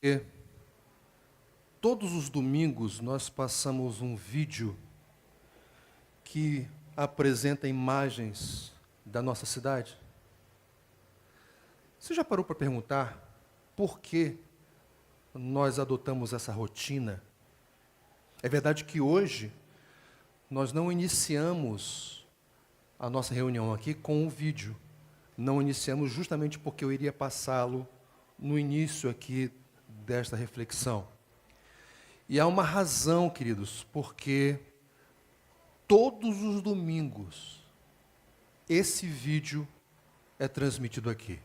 E todos os domingos nós passamos um vídeo que apresenta imagens da nossa cidade. Você já parou para perguntar por que nós adotamos essa rotina? É verdade que hoje nós não iniciamos a nossa reunião aqui com um vídeo. Não iniciamos justamente porque eu iria passá-lo no início aqui desta reflexão. E há uma razão, queridos, porque todos os domingos esse vídeo é transmitido aqui.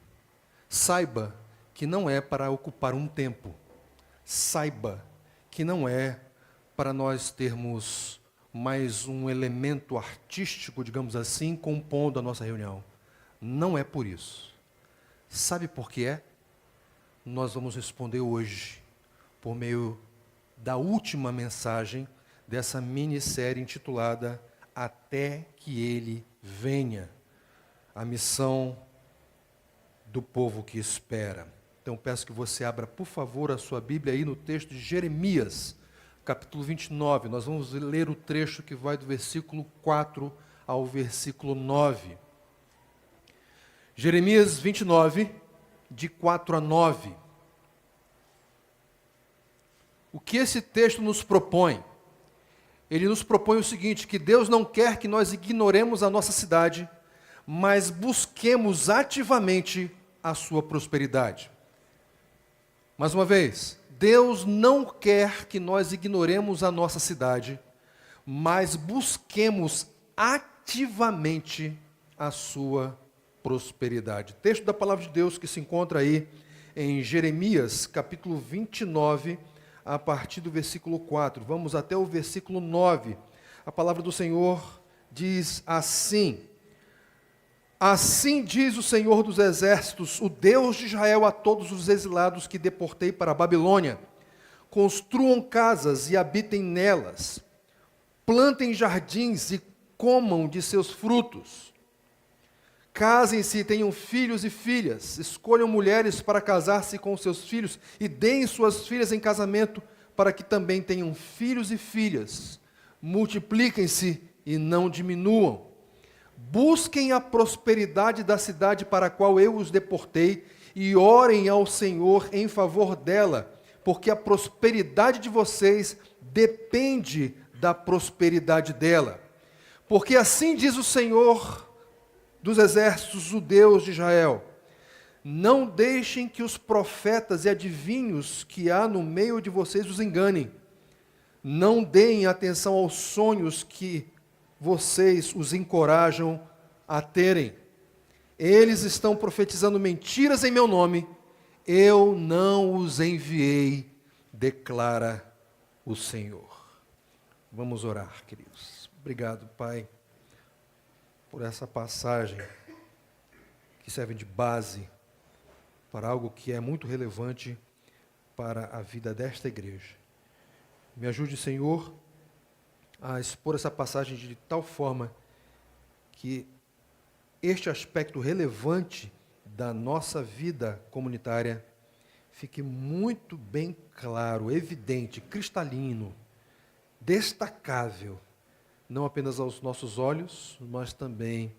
Saiba que não é para ocupar um tempo. Saiba que não é para nós termos mais um elemento artístico, digamos assim, compondo a nossa reunião. Não é por isso. Sabe por que é? Nós vamos responder hoje, por meio da última mensagem dessa minissérie intitulada Até que Ele Venha, a missão do povo que espera. Então peço que você abra, por favor, a sua Bíblia aí no texto de Jeremias, capítulo 29. Nós vamos ler o trecho que vai do versículo 4 ao versículo 9. Jeremias 29, de 4 a 9. O que esse texto nos propõe? Ele nos propõe o seguinte, que Deus não quer que nós ignoremos a nossa cidade, mas busquemos ativamente a sua prosperidade. Mais uma vez, Deus não quer que nós ignoremos a nossa cidade, mas busquemos ativamente a sua prosperidade. Texto da palavra de Deus que se encontra aí em Jeremias, capítulo 29, a partir do versículo 4. Vamos até o versículo 9. A palavra do Senhor diz assim: Assim diz o Senhor dos Exércitos, o Deus de Israel, a todos os exilados que deportei para a Babilônia: construam casas e habitem nelas, plantem jardins e comam de seus frutos. Casem-se e tenham filhos e filhas, escolham mulheres para casar-se com seus filhos e deem suas filhas em casamento para que também tenham filhos e filhas. Multipliquem-se e não diminuam. Busquem a prosperidade da cidade para a qual eu os deportei e orem ao Senhor em favor dela, porque a prosperidade de vocês depende da prosperidade dela. Porque assim diz o Senhor dos Exércitos, o Deus de Israel: não deixem que os profetas e adivinhos que há no meio de vocês os enganem. Não deem atenção aos sonhos que vocês os encorajam a terem. Eles estão profetizando mentiras em meu nome. Eu não os enviei, declara o Senhor. Vamos orar, queridos. Obrigado, Pai, por essa passagem que serve de base para algo que é muito relevante para a vida desta igreja. Me ajude, Senhor, a expor essa passagem de tal forma que este aspecto relevante da nossa vida comunitária fique muito bem claro, evidente, cristalino, destacável, não apenas aos nossos olhos, mas também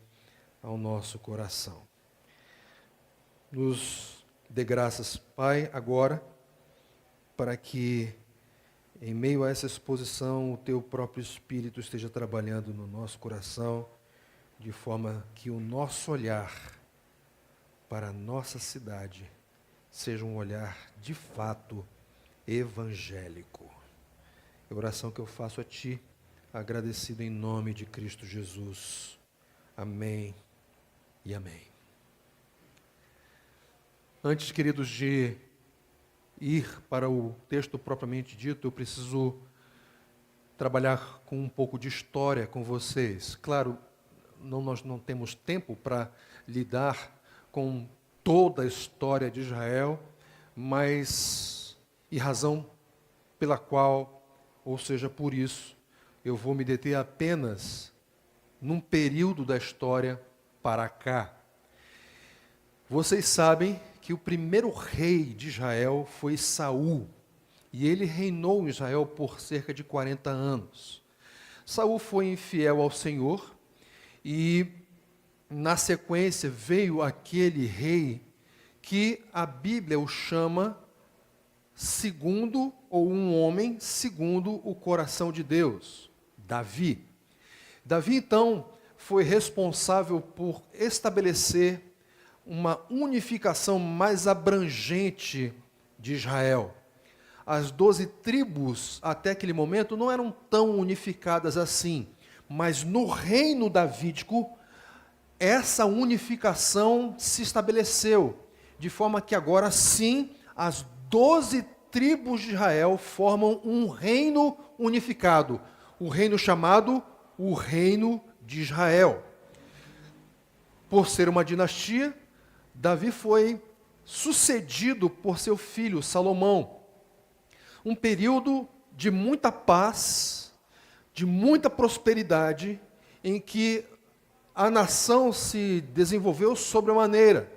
ao nosso coração. Nos dê graças, Pai, agora, para que, em meio a essa exposição, o Teu próprio Espírito esteja trabalhando no nosso coração, de forma que o nosso olhar para a nossa cidade seja um olhar, de fato, evangélico. É a oração que eu faço a Ti, agradecido em nome de Cristo Jesus. Amém e amém. Antes, queridos, de ir para o texto propriamente dito, eu preciso trabalhar com um pouco de história com vocês. Claro, nós não temos tempo para lidar com toda a história de Israel, mas, e razão pela qual, ou seja, por isso, eu vou me deter apenas num período da história para cá. Vocês sabem que o primeiro rei de Israel foi Saul, e ele reinou em Israel por cerca de 40 anos. Saul foi infiel ao Senhor, e na sequência veio aquele rei que a Bíblia o chama segundo, ou um homem segundo o coração de Deus, Davi. Davi, então, foi responsável por estabelecer uma unificação mais abrangente de Israel. As 12 tribos, até aquele momento, não eram tão unificadas assim, mas no reino davídico, essa unificação se estabeleceu, de forma que agora sim, as 12 tribos de Israel formam um reino unificado, o reino chamado o Reino de Israel. Por ser uma dinastia, Davi foi sucedido por seu filho Salomão. Um período de muita paz, de muita prosperidade, em que a nação se desenvolveu sobremaneira.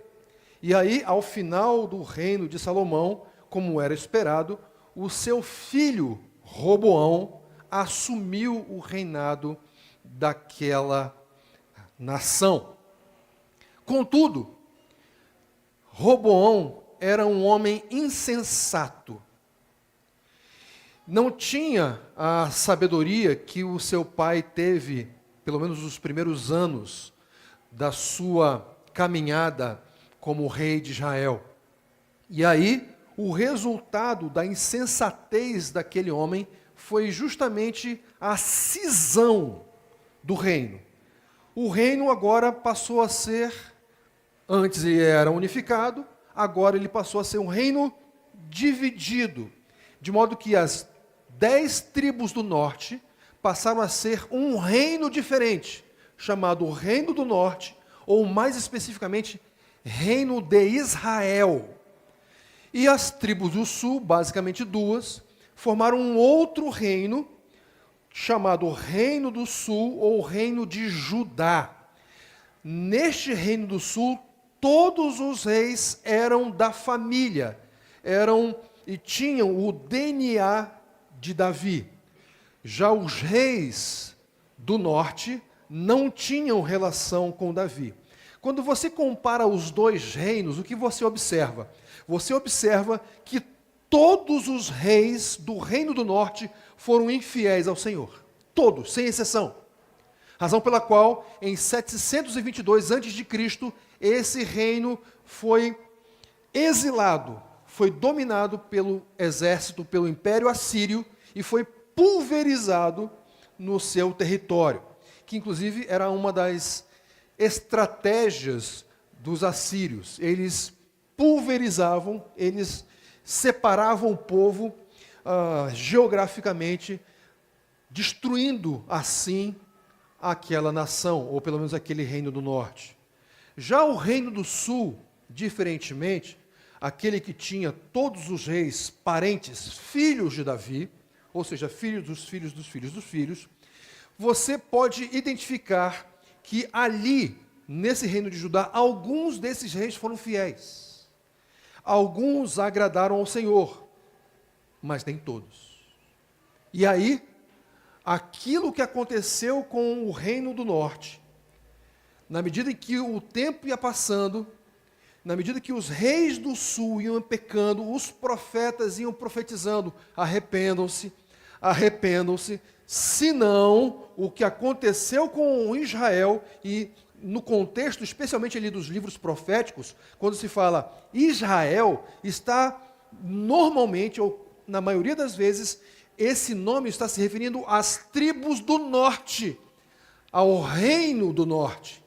E aí, ao final do reino de Salomão, como era esperado, o seu filho Roboão assumiu o reinado daquela nação. Contudo, Roboão era um homem insensato. Não tinha a sabedoria que o seu pai teve, pelo menos nos primeiros anos da sua caminhada como rei de Israel. E aí, o resultado da insensatez daquele homem foi justamente a cisão do reino. O reino agora passou a ser, antes ele era unificado, agora ele passou a ser um reino dividido, de modo que as 10 tribos do norte passaram a ser um reino diferente, chamado Reino do Norte, ou mais especificamente, Reino de Israel. E as tribos do sul, basicamente duas, formaram um outro reino, chamado Reino do Sul, ou Reino de Judá. Neste Reino do Sul, todos os reis eram da família, e tinham o DNA de Davi. Já os reis do norte não tinham relação com Davi. Quando você compara os dois reinos, o que você observa? Você observa que todos os reis do reino do norte foram infiéis ao Senhor. Todos, sem exceção. Razão pela qual, em 722 a.C., esse reino foi exilado, foi dominado pelo exército, pelo Império Assírio, e foi pulverizado no seu território, que inclusive era uma das estratégias dos assírios. Eles pulverizavam, eles separavam o povo geograficamente, destruindo assim aquela nação, ou pelo menos aquele reino do norte. Já o reino do sul, diferentemente, aquele que tinha todos os reis parentes, filhos de Davi, ou seja, filhos dos filhos dos filhos dos filhos, você pode identificar que ali, nesse reino de Judá, alguns desses reis foram fiéis. Alguns agradaram ao Senhor, mas nem todos. E aí, aquilo que aconteceu com o reino do norte, na medida em que o tempo ia passando, na medida que os reis do sul iam pecando, os profetas iam profetizando, arrependam-se, arrependam-se, senão o que aconteceu com Israel, e no contexto especialmente ali dos livros proféticos, quando se fala Israel, está normalmente, ou na maioria das vezes, esse nome está se referindo às tribos do norte, ao reino do norte.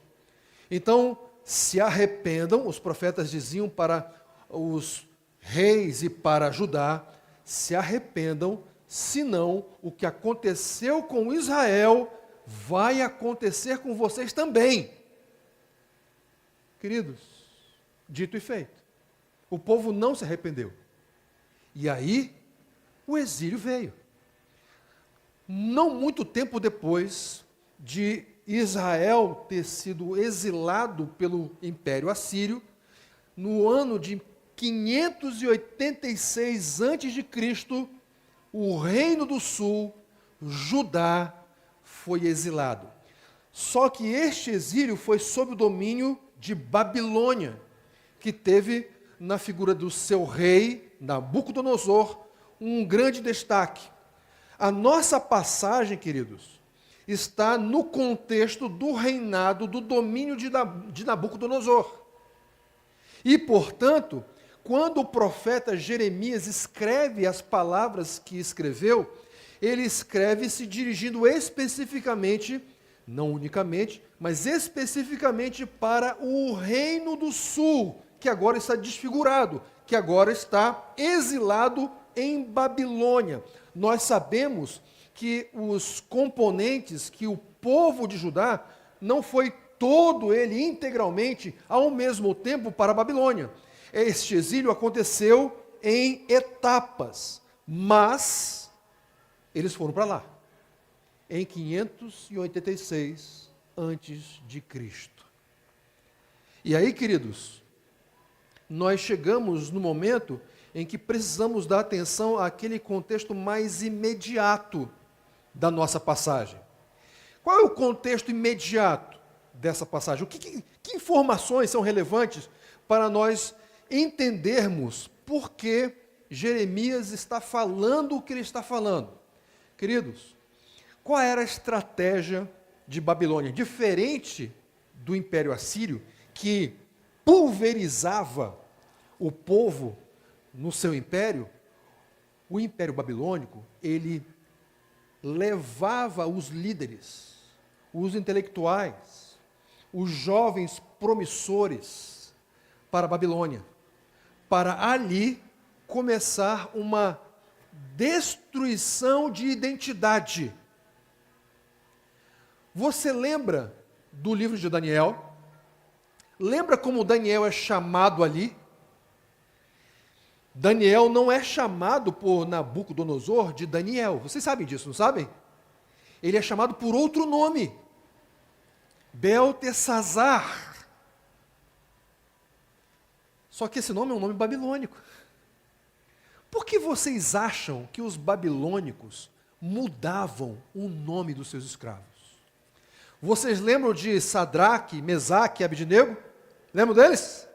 Então, se arrependam, os profetas diziam para os reis e para Judá, se arrependam, senão o que aconteceu com Israel vai acontecer com vocês também. Queridos, dito e feito, o povo não se arrependeu. E aí, o exílio veio. Não muito tempo depois de Israel ter sido exilado pelo Império Assírio, no ano de 586 a.C., o reino do sul, Judá, foi exilado. Só que este exílio foi sob o domínio de Babilônia, que teve na figura do seu rei, Nabucodonosor, um grande destaque. A nossa passagem, queridos, está no contexto do reinado, do domínio de Nabucodonosor. E, portanto, quando o profeta Jeremias escreve as palavras que escreveu, ele escreve se dirigindo especificamente, não unicamente, mas especificamente para o reino do sul, que agora está desfigurado, que agora está exilado em Babilônia. Nós sabemos que os componentes, que o povo de Judá não foi todo ele integralmente ao mesmo tempo para a Babilônia. Este exílio aconteceu em etapas, mas eles foram para lá, em 586 antes de Cristo. E aí, queridos, nós chegamos no momento em que precisamos dar atenção àquele contexto mais imediato da nossa passagem. Qual é o contexto imediato dessa passagem? Que informações são relevantes para nós entendermos por que Jeremias está falando o que ele está falando? Queridos, qual era a estratégia de Babilônia? Diferente do Império Assírio, que pulverizava o povo no seu império, o Império Babilônico, ele levava os líderes, os intelectuais, os jovens promissores para a Babilônia, para ali começar uma destruição de identidade. Você lembra do livro de Daniel? Lembra como Daniel é chamado ali? Daniel não é chamado por Nabucodonosor de Daniel. Vocês sabem disso, não sabem? Ele é chamado por outro nome. Beltesazar. Só que esse nome é um nome babilônico. Por que vocês acham que os babilônicos mudavam o nome dos seus escravos? Vocês lembram de Sadraque, Mesaque e Abednego? Lembram deles?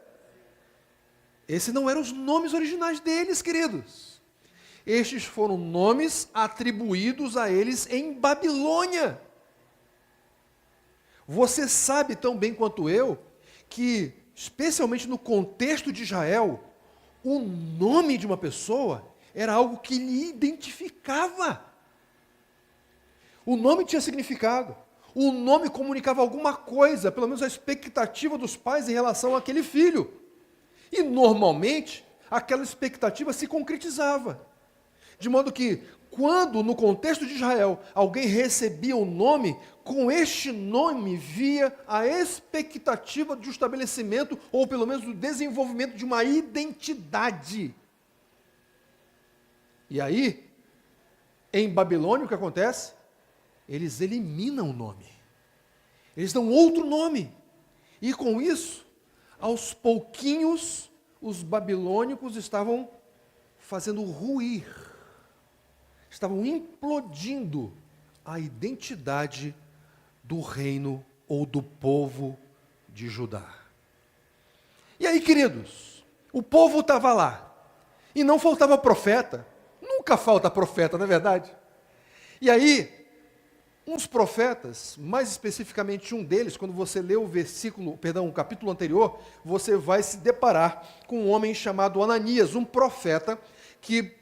Esses não eram os nomes originais deles, queridos. Estes foram nomes atribuídos a eles em Babilônia. Você sabe tão bem quanto eu que, especialmente no contexto de Israel, o nome de uma pessoa era algo que lhe identificava. O nome tinha significado. O nome comunicava alguma coisa, pelo menos a expectativa dos pais em relação àquele filho. E, normalmente, aquela expectativa se concretizava. De modo que, quando, no contexto de Israel, alguém recebia um nome, com este nome via a expectativa do estabelecimento, ou pelo menos do desenvolvimento de uma identidade. E aí, em Babilônia, o que acontece? Eles eliminam o nome. Eles dão outro nome. E com isso, aos pouquinhos, os babilônicos estavam fazendo ruir, estavam implodindo a identidade do reino ou do povo de Judá. E aí, queridos, o povo estava lá, e não faltava profeta, nunca falta profeta, não é verdade? E aí, uns profetas, mais especificamente um deles, quando você lê o capítulo anterior, você vai se deparar com um homem chamado Ananias, um profeta que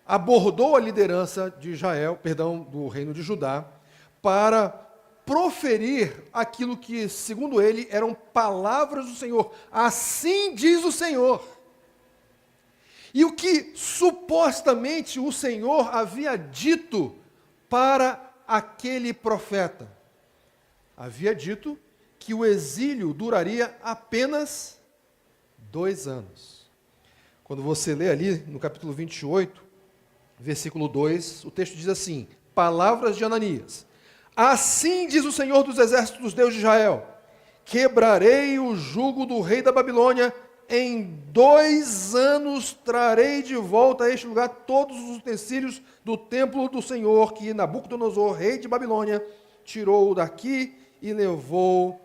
abordou a liderança de Israel, do reino de Judá, para proferir aquilo que, segundo ele, eram palavras do Senhor. Assim diz o Senhor. E o que supostamente o Senhor havia dito para aquele profeta? Havia dito que o exílio duraria apenas 2 anos. Quando você lê ali no capítulo 28, versículo 2, o texto diz assim: palavras de Ananias. Assim diz o Senhor dos exércitos, Deus de Israel: quebrarei o jugo do rei da Babilônia em 2 anos trarei de volta a este lugar todos os utensílios do templo do Senhor, que Nabucodonosor, rei de Babilônia, tirou daqui e levou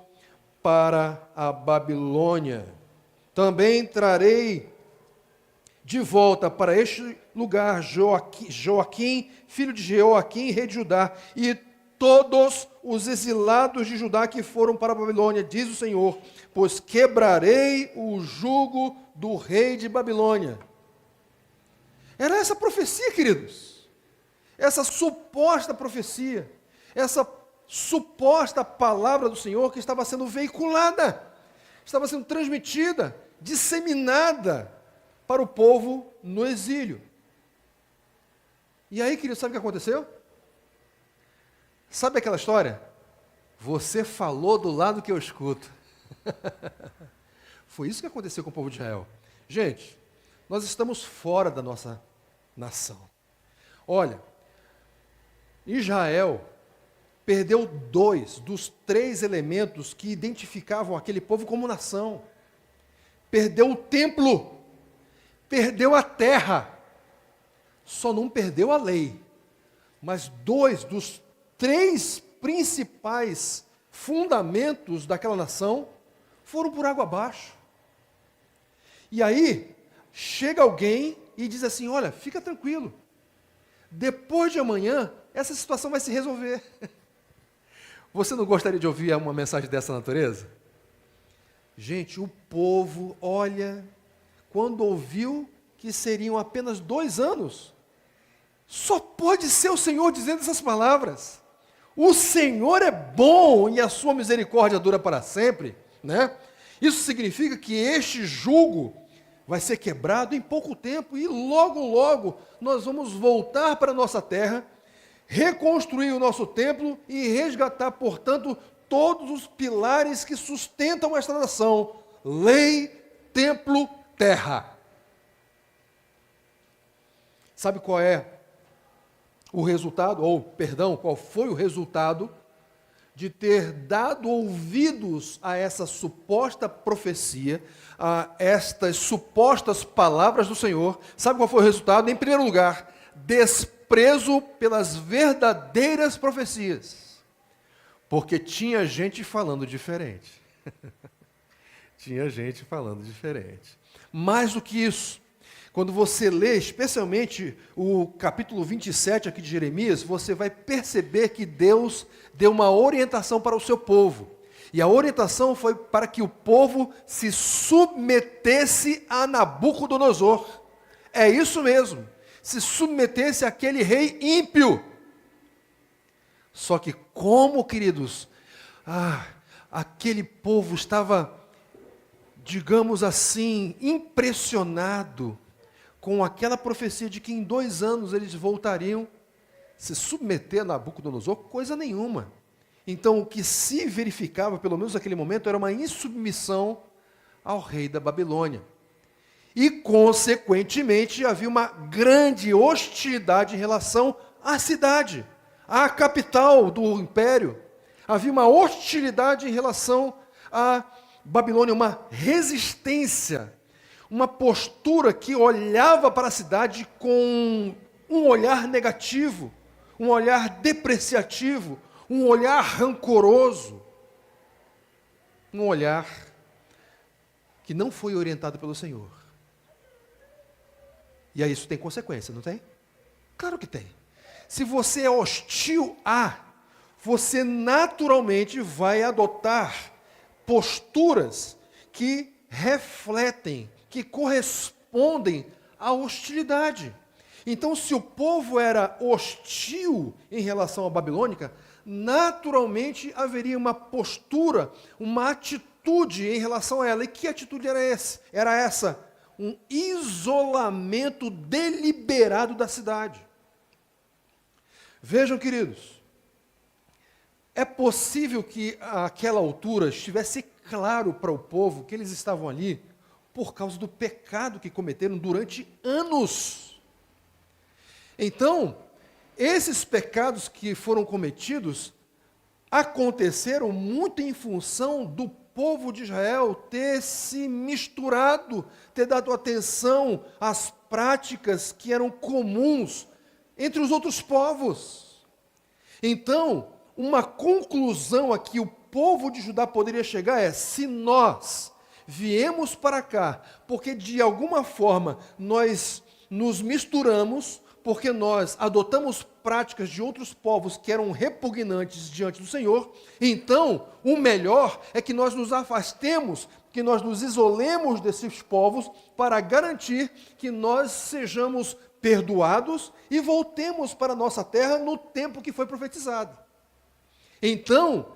para a Babilônia. Também trarei de volta para este lugar Joaquim, filho de Jeoaquim, rei de Judá, e todos os exilados de Judá que foram para a Babilônia, diz o Senhor, pois quebrarei o jugo do rei de Babilônia. Era essa profecia, queridos. Essa suposta profecia, essa suposta palavra do Senhor que estava sendo veiculada, estava sendo transmitida, disseminada para o povo no exílio. E aí, querido, sabe o que aconteceu? Sabe aquela história? Você falou do lado que eu escuto. Foi isso que aconteceu com o povo de Israel. Gente, nós estamos fora da nossa nação. Olha, Israel perdeu 2 dos 3 elementos que identificavam aquele povo como nação. Perdeu o templo, perdeu a terra, só não perdeu a lei. Mas 2 dos 3 principais fundamentos daquela nação foram por água abaixo. E aí, chega alguém e diz assim, olha, fica tranquilo, depois de amanhã, essa situação vai se resolver. Você não gostaria de ouvir uma mensagem dessa natureza? Gente, o povo, olha, quando ouviu que seriam apenas 2 anos, só pode ser o Senhor dizendo essas palavras. O Senhor é bom e a sua misericórdia dura para sempre, né? Isso significa que este jugo vai ser quebrado em pouco tempo e logo, logo nós vamos voltar para a nossa terra, reconstruir o nosso templo e resgatar, portanto, todos os pilares que sustentam esta nação: lei, templo, terra. Sabe qual é o resultado, qual foi o resultado de ter dado ouvidos a essa suposta profecia, a estas supostas palavras do Senhor? Sabe qual foi o resultado? Em primeiro lugar, desprezo pelas verdadeiras profecias, porque tinha gente falando diferente. Tinha gente falando diferente. Mais do que isso, quando você lê, especialmente o capítulo 27 aqui de Jeremias, você vai perceber que Deus deu uma orientação para o seu povo. E a orientação foi para que o povo se submetesse a Nabucodonosor. É isso mesmo, se submetesse àquele rei ímpio. Só que como, queridos, aquele povo estava, digamos assim, impressionado com aquela profecia de que em 2 anos eles voltariam se submeter a Nabucodonosor, coisa nenhuma. Então, o que se verificava, pelo menos naquele momento, era uma insubmissão ao rei da Babilônia. E, consequentemente, havia uma grande hostilidade em relação à cidade, à capital do império. Havia uma hostilidade em relação à Babilônia, uma resistência, uma postura que olhava para a cidade com um olhar negativo, um olhar depreciativo, um olhar rancoroso, um olhar que não foi orientado pelo Senhor. E aí isso tem consequência, não tem? Claro que tem. Se você é hostil você naturalmente vai adotar posturas que refletem, que correspondem à hostilidade. Então, se o povo era hostil em relação à babilônica, naturalmente haveria uma postura, uma atitude em relação a ela. E que atitude era essa? Era essa, um isolamento deliberado da cidade. Vejam, queridos, é possível que àquela altura estivesse claro para o povo que eles estavam ali por causa do pecado que cometeram durante anos. Então, esses pecados que foram cometidos aconteceram muito em função do povo de Israel ter se misturado, ter dado atenção às práticas que eram comuns entre os outros povos. Então, uma conclusão a que o povo de Judá poderia chegar é: se nós viemos para cá porque de alguma forma nós nos misturamos, porque nós adotamos práticas de outros povos que eram repugnantes diante do Senhor, então o melhor é que nós nos afastemos, que nós nos isolemos desses povos para garantir que nós sejamos perdoados e voltemos para a nossa terra no tempo que foi profetizado. Então,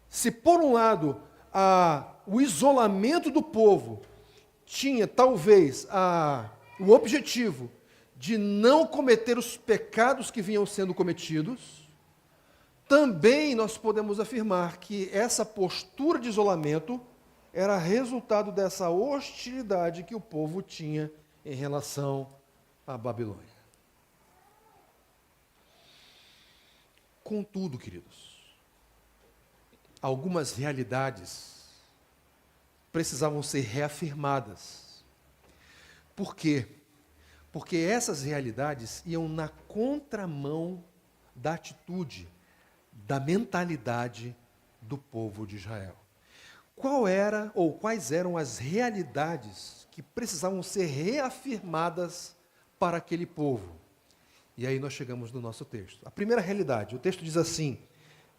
se por um lado o isolamento do povo tinha talvez o objetivo de não cometer os pecados que vinham sendo cometidos, também nós podemos afirmar que essa postura de isolamento era resultado dessa hostilidade que o povo tinha em relação à Babilônia. Contudo, queridos, algumas realidades precisavam ser reafirmadas. Por quê? Porque essas realidades iam na contramão da atitude, da mentalidade do povo de Israel. Quais eram as realidades que precisavam ser reafirmadas para aquele povo? E aí nós chegamos no nosso texto. A primeira realidade, o texto diz assim,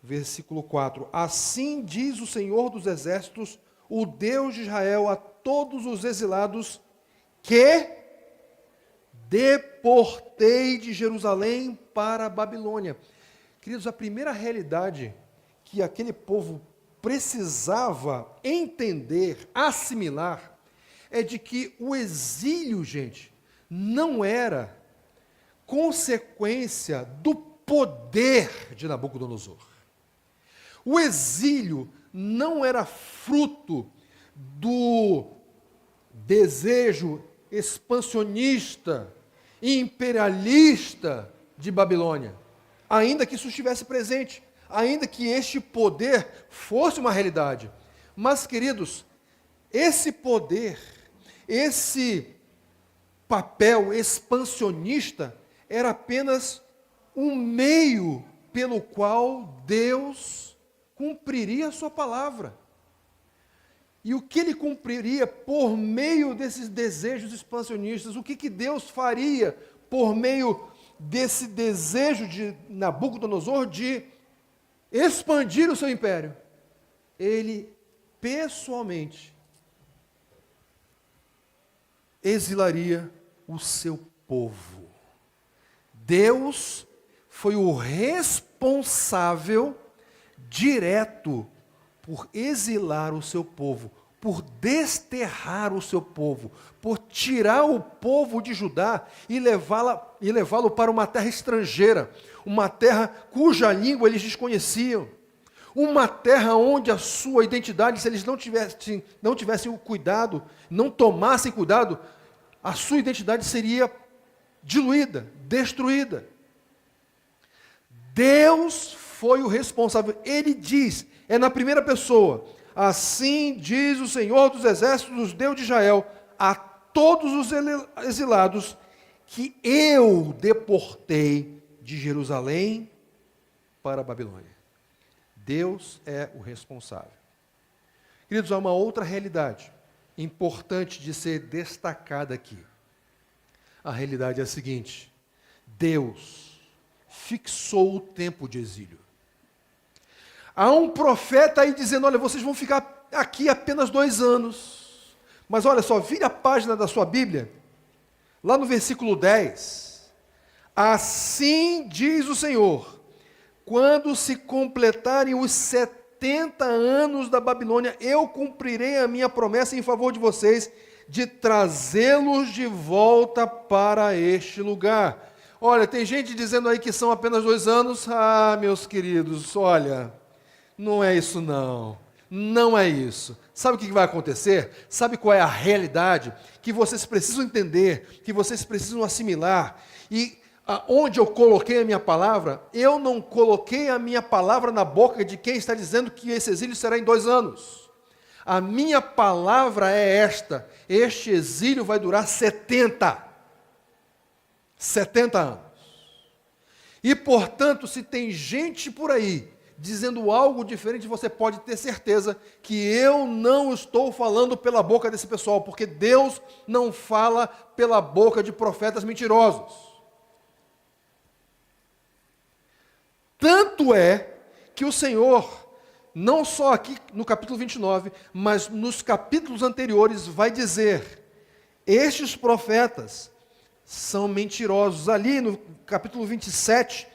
versículo 4: assim diz o Senhor dos Exércitos, o Deus de Israel, a todos os exilados que deportei de Jerusalém para a Babilônia. Queridos, a primeira realidade que aquele povo precisava entender, assimilar, é de que o exílio, gente, não era consequência do poder de Nabucodonosor. O exílio não era fruto do desejo expansionista, imperialista de Babilônia, ainda que isso estivesse presente, ainda que este poder fosse uma realidade. Mas, queridos, esse poder, esse papel expansionista era apenas um meio pelo qual Deus cumpriria a sua palavra. E o que ele cumpriria por meio desses desejos expansionistas? O que Deus faria por meio desse desejo de Nabucodonosor de expandir o seu império? Ele pessoalmente exilaria o seu povo. Deus foi o responsável direto por exilar o seu povo, por desterrar o seu povo, por tirar o povo de Judá e levá-lo para uma terra estrangeira, uma terra cuja língua eles desconheciam, uma terra onde a sua identidade, se eles não tivessem o cuidado, não tomassem cuidado, a sua identidade seria diluída, destruída. Deus foi o responsável. Ele diz, é na primeira pessoa: assim diz o Senhor dos Exércitos, os Deus de Israel, a todos os exilados que eu deportei de Jerusalém para a Babilônia. Deus é o responsável. Queridos, há uma outra realidade importante de ser destacada aqui. A realidade é a seguinte: Deus fixou o tempo de exílio. Há um profeta aí dizendo: olha, vocês vão ficar aqui apenas 2 anos. Mas olha só, vire a página da sua Bíblia, lá no versículo 10. Assim diz o Senhor: quando se completarem os 70 anos da Babilônia, eu cumprirei a minha promessa em favor de vocês, de trazê-los de volta para este lugar. Olha, tem gente dizendo aí que são apenas 2 anos. Ah, meus queridos, olha, não é isso não. Não é isso. Sabe o que vai acontecer? Sabe qual é a realidade? Que vocês precisam entender, que vocês precisam assimilar. E onde eu coloquei a minha palavra, eu não coloquei a minha palavra na boca de quem está dizendo que esse exílio será em 2 anos. A minha palavra é esta: este exílio vai durar 70 anos. E, portanto, se tem gente por aí dizendo algo diferente, você pode ter certeza que eu não estou falando pela boca desse pessoal, porque Deus não fala pela boca de profetas mentirosos. Tanto é que o Senhor, não só aqui no capítulo 29, mas nos capítulos anteriores, vai dizer: estes profetas são mentirosos. Ali no capítulo 27,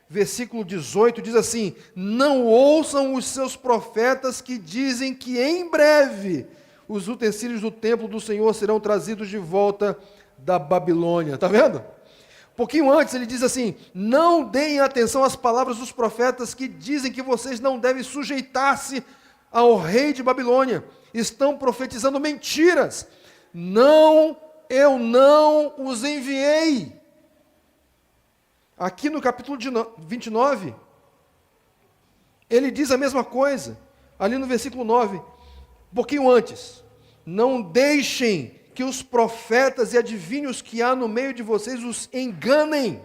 versículo 18, diz assim: não ouçam os seus profetas que dizem que em breve os utensílios do templo do Senhor serão trazidos de volta da Babilônia. Está vendo? Um pouquinho antes ele diz assim: não deem atenção às palavras dos profetas que dizem que vocês não devem sujeitar-se ao rei de Babilônia. Estão profetizando mentiras. Eu não os enviei. Aqui no capítulo 29, ele diz a mesma coisa, ali no versículo 9, um pouquinho antes: não deixem que os profetas e adivinhos que há no meio de vocês os enganem.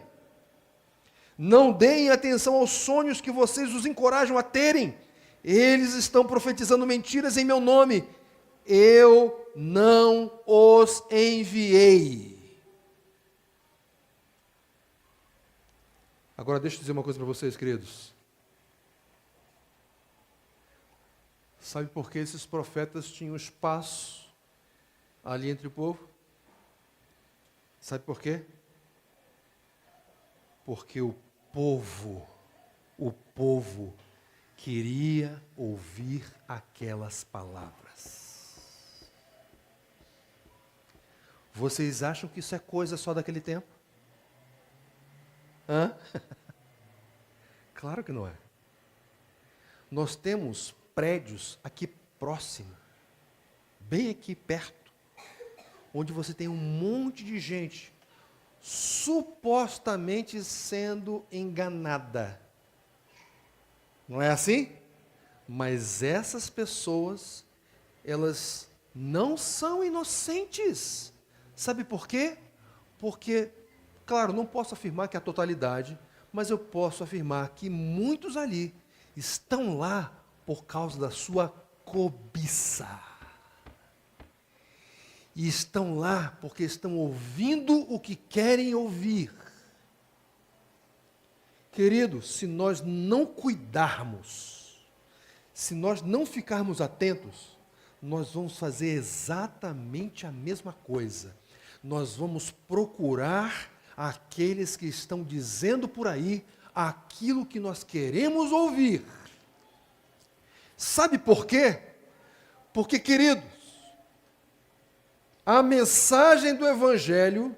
Não deem atenção aos sonhos que vocês os encorajam a terem. Eles estão profetizando mentiras em meu nome. Eu não os enviei. Agora deixa eu dizer uma coisa para vocês, queridos. Sabe por que esses profetas tinham espaço ali entre o povo? Sabe por quê? Porque o povo queria ouvir aquelas palavras. Vocês acham que isso é coisa só daquele tempo? Hã? Claro que não é. Nós temos prédios aqui próximo, bem aqui perto, onde você tem um monte de gente supostamente sendo enganada. Não é assim? Mas essas pessoas, elas não são inocentes. Sabe por quê? Porque, claro, não posso afirmar que é a totalidade, mas eu posso afirmar que muitos ali estão lá por causa da sua cobiça. E estão lá porque estão ouvindo o que querem ouvir. Queridos, se nós não cuidarmos, se nós não ficarmos atentos, nós vamos fazer exatamente a mesma coisa. Nós vamos procurar aqueles que estão dizendo por aí aquilo que nós queremos ouvir. Sabe por quê? Porque, queridos, a mensagem do Evangelho,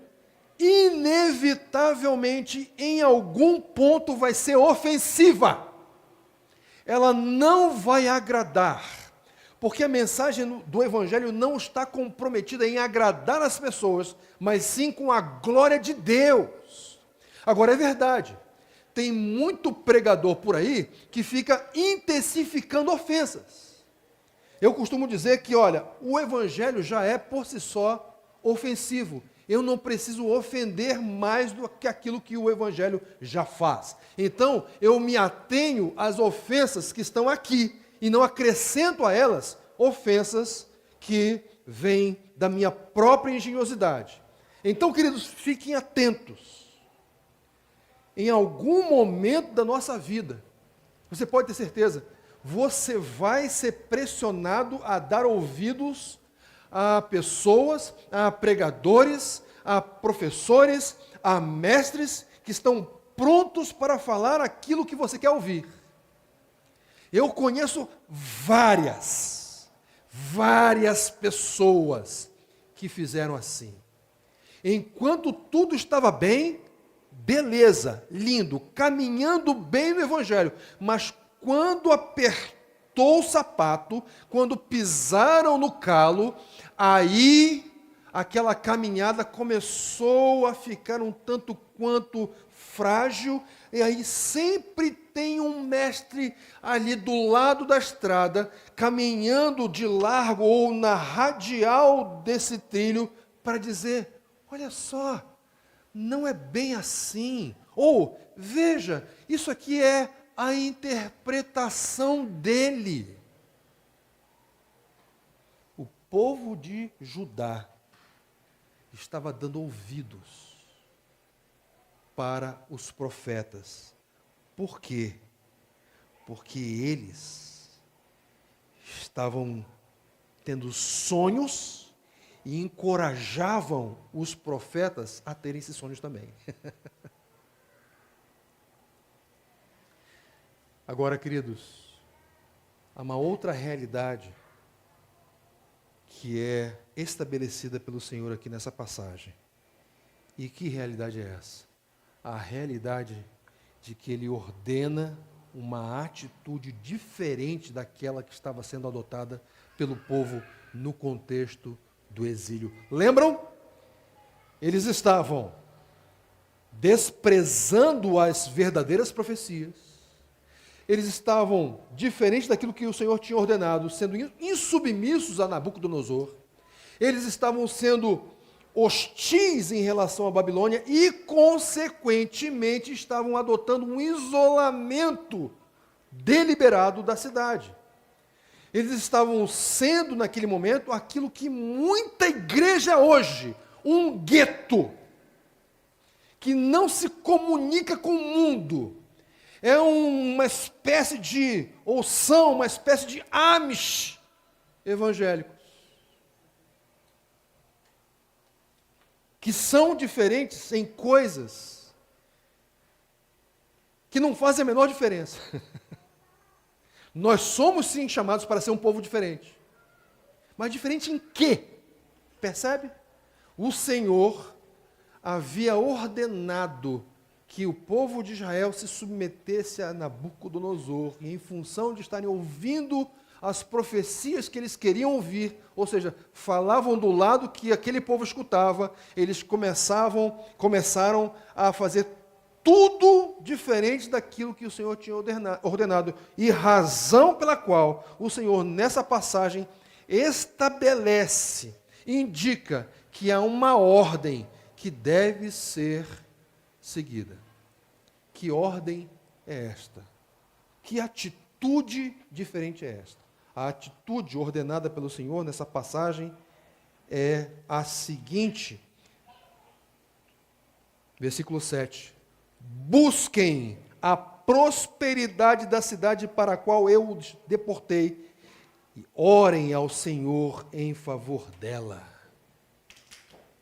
inevitavelmente, em algum ponto, vai ser ofensiva. Ela não vai agradar. Porque a mensagem do Evangelho não está comprometida em agradar as pessoas, mas sim com a glória de Deus. Agora, é verdade, tem muito pregador por aí que fica intensificando ofensas. Eu costumo dizer que, olha, o Evangelho já é por si só ofensivo. Eu não preciso ofender mais do que aquilo que o Evangelho já faz. Então, eu me atenho às ofensas que estão aqui e não acrescento a elas ofensas que vêm da minha própria engenhosidade. Então, queridos, fiquem atentos. Em algum momento da nossa vida, você pode ter certeza, você vai ser pressionado a dar ouvidos a pessoas, a pregadores, a professores, a mestres que estão prontos para falar aquilo que você quer ouvir. Eu conheço várias pessoas que fizeram assim. Enquanto tudo estava bem, beleza, lindo, caminhando bem no Evangelho, mas quando apertou o sapato, quando pisaram no calo, aí aquela caminhada começou a ficar um tanto quanto frágil, e aí sempre tem um mestre ali do lado da estrada, caminhando de largo ou na radial desse trilho, para dizer: olha só, não é bem assim. Ou, veja, isso aqui é a interpretação dele. O povo de Judá estava dando ouvidos para os profetas. Por quê? Porque eles estavam tendo sonhos e encorajavam os profetas a terem esses sonhos também. Agora, queridos, há uma outra realidade que é estabelecida pelo Senhor aqui nessa passagem. E que realidade é essa? A realidade de que Ele ordena uma atitude diferente daquela que estava sendo adotada pelo povo no contexto do exílio. Lembram? Eles estavam desprezando as verdadeiras profecias. Eles estavam diferentes daquilo que o Senhor tinha ordenado, sendo insubmissos a Nabucodonosor. Eles estavam sendo hostis em relação à Babilônia e, consequentemente, estavam adotando um isolamento deliberado da cidade. Eles estavam sendo, naquele momento, aquilo que muita igreja hoje, um gueto, que não se comunica com o mundo. É uma espécie de, ou são uma espécie de Amish evangélicos, que são diferentes em coisas que não fazem a menor diferença. Nós somos sim chamados para ser um povo diferente. Mas diferente em quê? Percebe? O Senhor havia ordenado que o povo de Israel se submetesse a Nabucodonosor, e em função de estarem ouvindo as profecias que eles queriam ouvir, ou seja, falavam do lado que aquele povo escutava, eles começaram a fazer tudo diferente daquilo que o Senhor tinha ordenado, e razão pela qual o Senhor, nessa passagem, estabelece, indica que há uma ordem que deve ser seguida. Que ordem é esta? Que atitude diferente é esta? A atitude ordenada pelo Senhor nessa passagem é a seguinte, versículo 7. Busquem a prosperidade da cidade para a qual eu os deportei e orem ao Senhor em favor dela.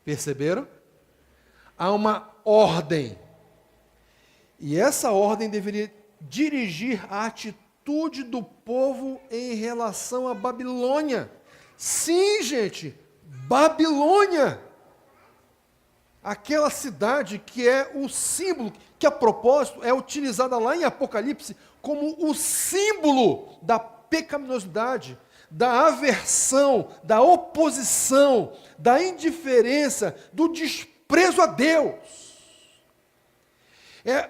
Perceberam? Há uma ordem. E essa ordem deveria dirigir a atitude do povo em relação à Babilônia. Sim, gente, Babilônia. Aquela cidade que é o símbolo, que a propósito é utilizada lá em Apocalipse como o símbolo da pecaminosidade, da aversão, da oposição, da indiferença, do desprezo a Deus. É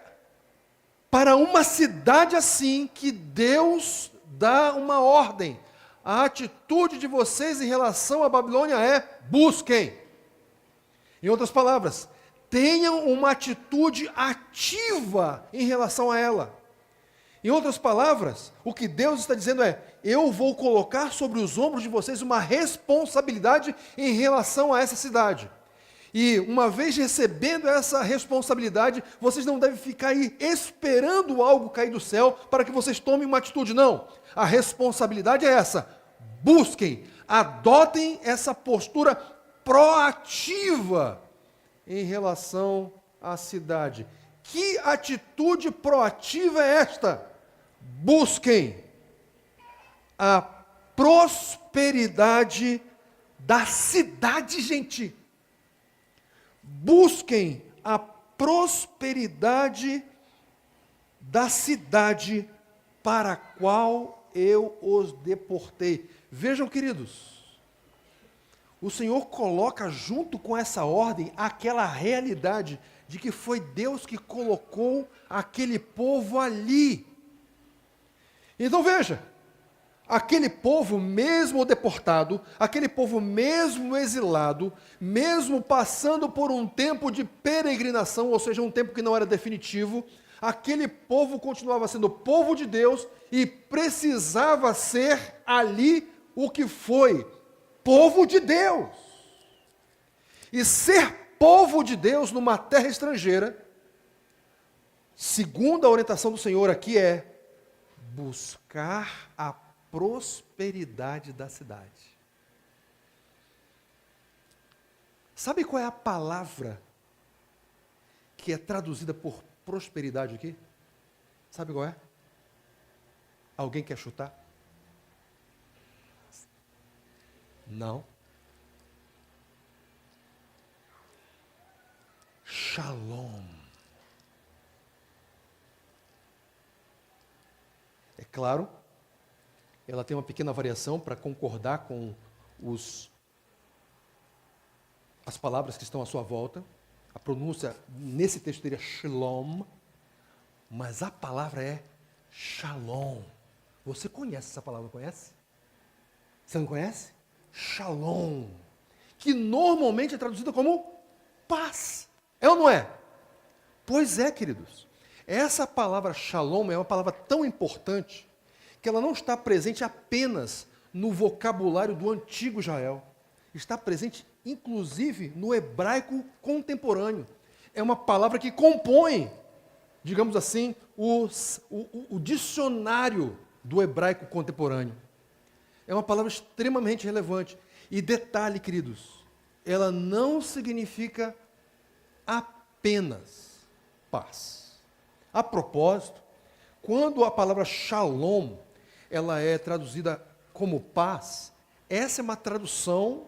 para uma cidade assim que Deus dá uma ordem. A atitude de vocês em relação à Babilônia é: busquem. Em outras palavras, tenham uma atitude ativa em relação a ela. Em outras palavras, o que Deus está dizendo é: eu vou colocar sobre os ombros de vocês uma responsabilidade em relação a essa cidade. E uma vez recebendo essa responsabilidade, vocês não devem ficar aí esperando algo cair do céu para que vocês tomem uma atitude, não. A responsabilidade é essa: busquem, adotem essa postura proativa em relação à cidade. Que atitude proativa é esta? Busquem a prosperidade da cidade, gente. Busquem a prosperidade da cidade para a qual eu os deportei. Vejam, queridos, o Senhor coloca junto com essa ordem aquela realidade de que foi Deus que colocou aquele povo ali. Então veja, aquele povo mesmo deportado, aquele povo mesmo exilado, mesmo passando por um tempo de peregrinação, ou seja, um tempo que não era definitivo, aquele povo continuava sendo povo de Deus e precisava ser ali o que foi, povo de Deus. E ser povo de Deus numa terra estrangeira, segundo a orientação do Senhor aqui, é buscar a prosperidade da cidade. Sabe qual é a palavra que é traduzida por prosperidade aqui? Sabe qual é? Alguém quer chutar? Não. Shalom. É claro, ela tem uma pequena variação para concordar com as palavras que estão à sua volta. A pronúncia nesse texto seria shalom, mas a palavra é shalom. Você conhece essa palavra, conhece? Você não conhece? Shalom, que normalmente é traduzida como paz. É ou não é? Pois é, queridos. Essa palavra shalom é uma palavra tão importante que ela não está presente apenas no vocabulário do antigo Israel. Está presente, inclusive, no hebraico contemporâneo. É uma palavra que compõe, digamos assim, o dicionário do hebraico contemporâneo. É uma palavra extremamente relevante. E detalhe, queridos, ela não significa apenas paz. A propósito, quando a palavra shalom, ela é traduzida como paz, essa é uma tradução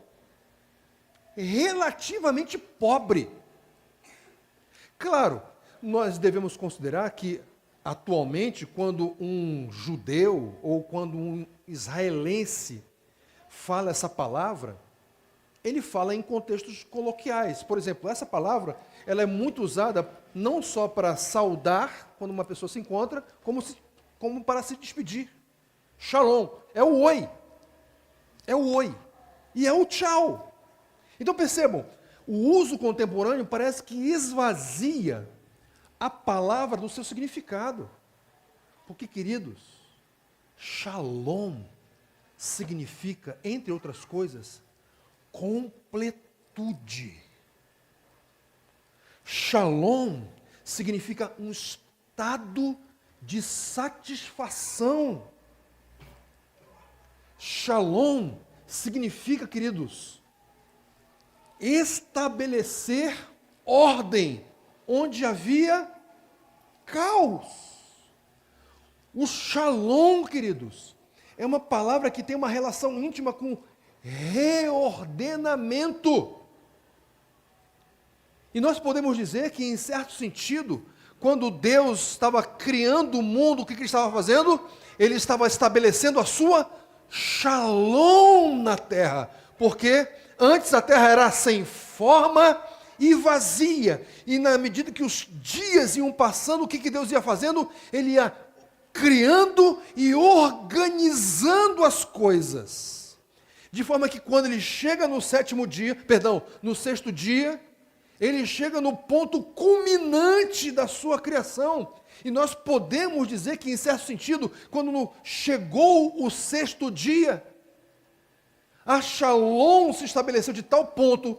relativamente pobre. Claro, nós devemos considerar que, atualmente, quando um judeu ou quando um israelense fala essa palavra, ele fala em contextos coloquiais. Por exemplo, essa palavra ela é muito usada não só para saudar, quando uma pessoa se encontra, como para se despedir. Shalom é o oi. É o oi. E é o tchau. Então percebam, o uso contemporâneo parece que esvazia a palavra do seu significado. Porque, queridos, shalom significa, entre outras coisas, completude. Shalom significa um estado de satisfação. Shalom significa, queridos, estabelecer ordem onde havia caos. O shalom, queridos, é uma palavra que tem uma relação íntima com reordenamento. E nós podemos dizer que, em certo sentido, quando Deus estava criando o mundo, o que ele estava fazendo? Ele estava estabelecendo a sua shalom na terra. Porque antes a terra era sem forma e vazia. E na medida que os dias iam passando, o que Deus ia fazendo? Ele ia criando e organizando as coisas. De forma que quando ele chega no no sexto dia, ele chega no ponto culminante da sua criação. E nós podemos dizer que, em certo sentido, quando chegou o sexto dia, a Shalom se estabeleceu de tal ponto,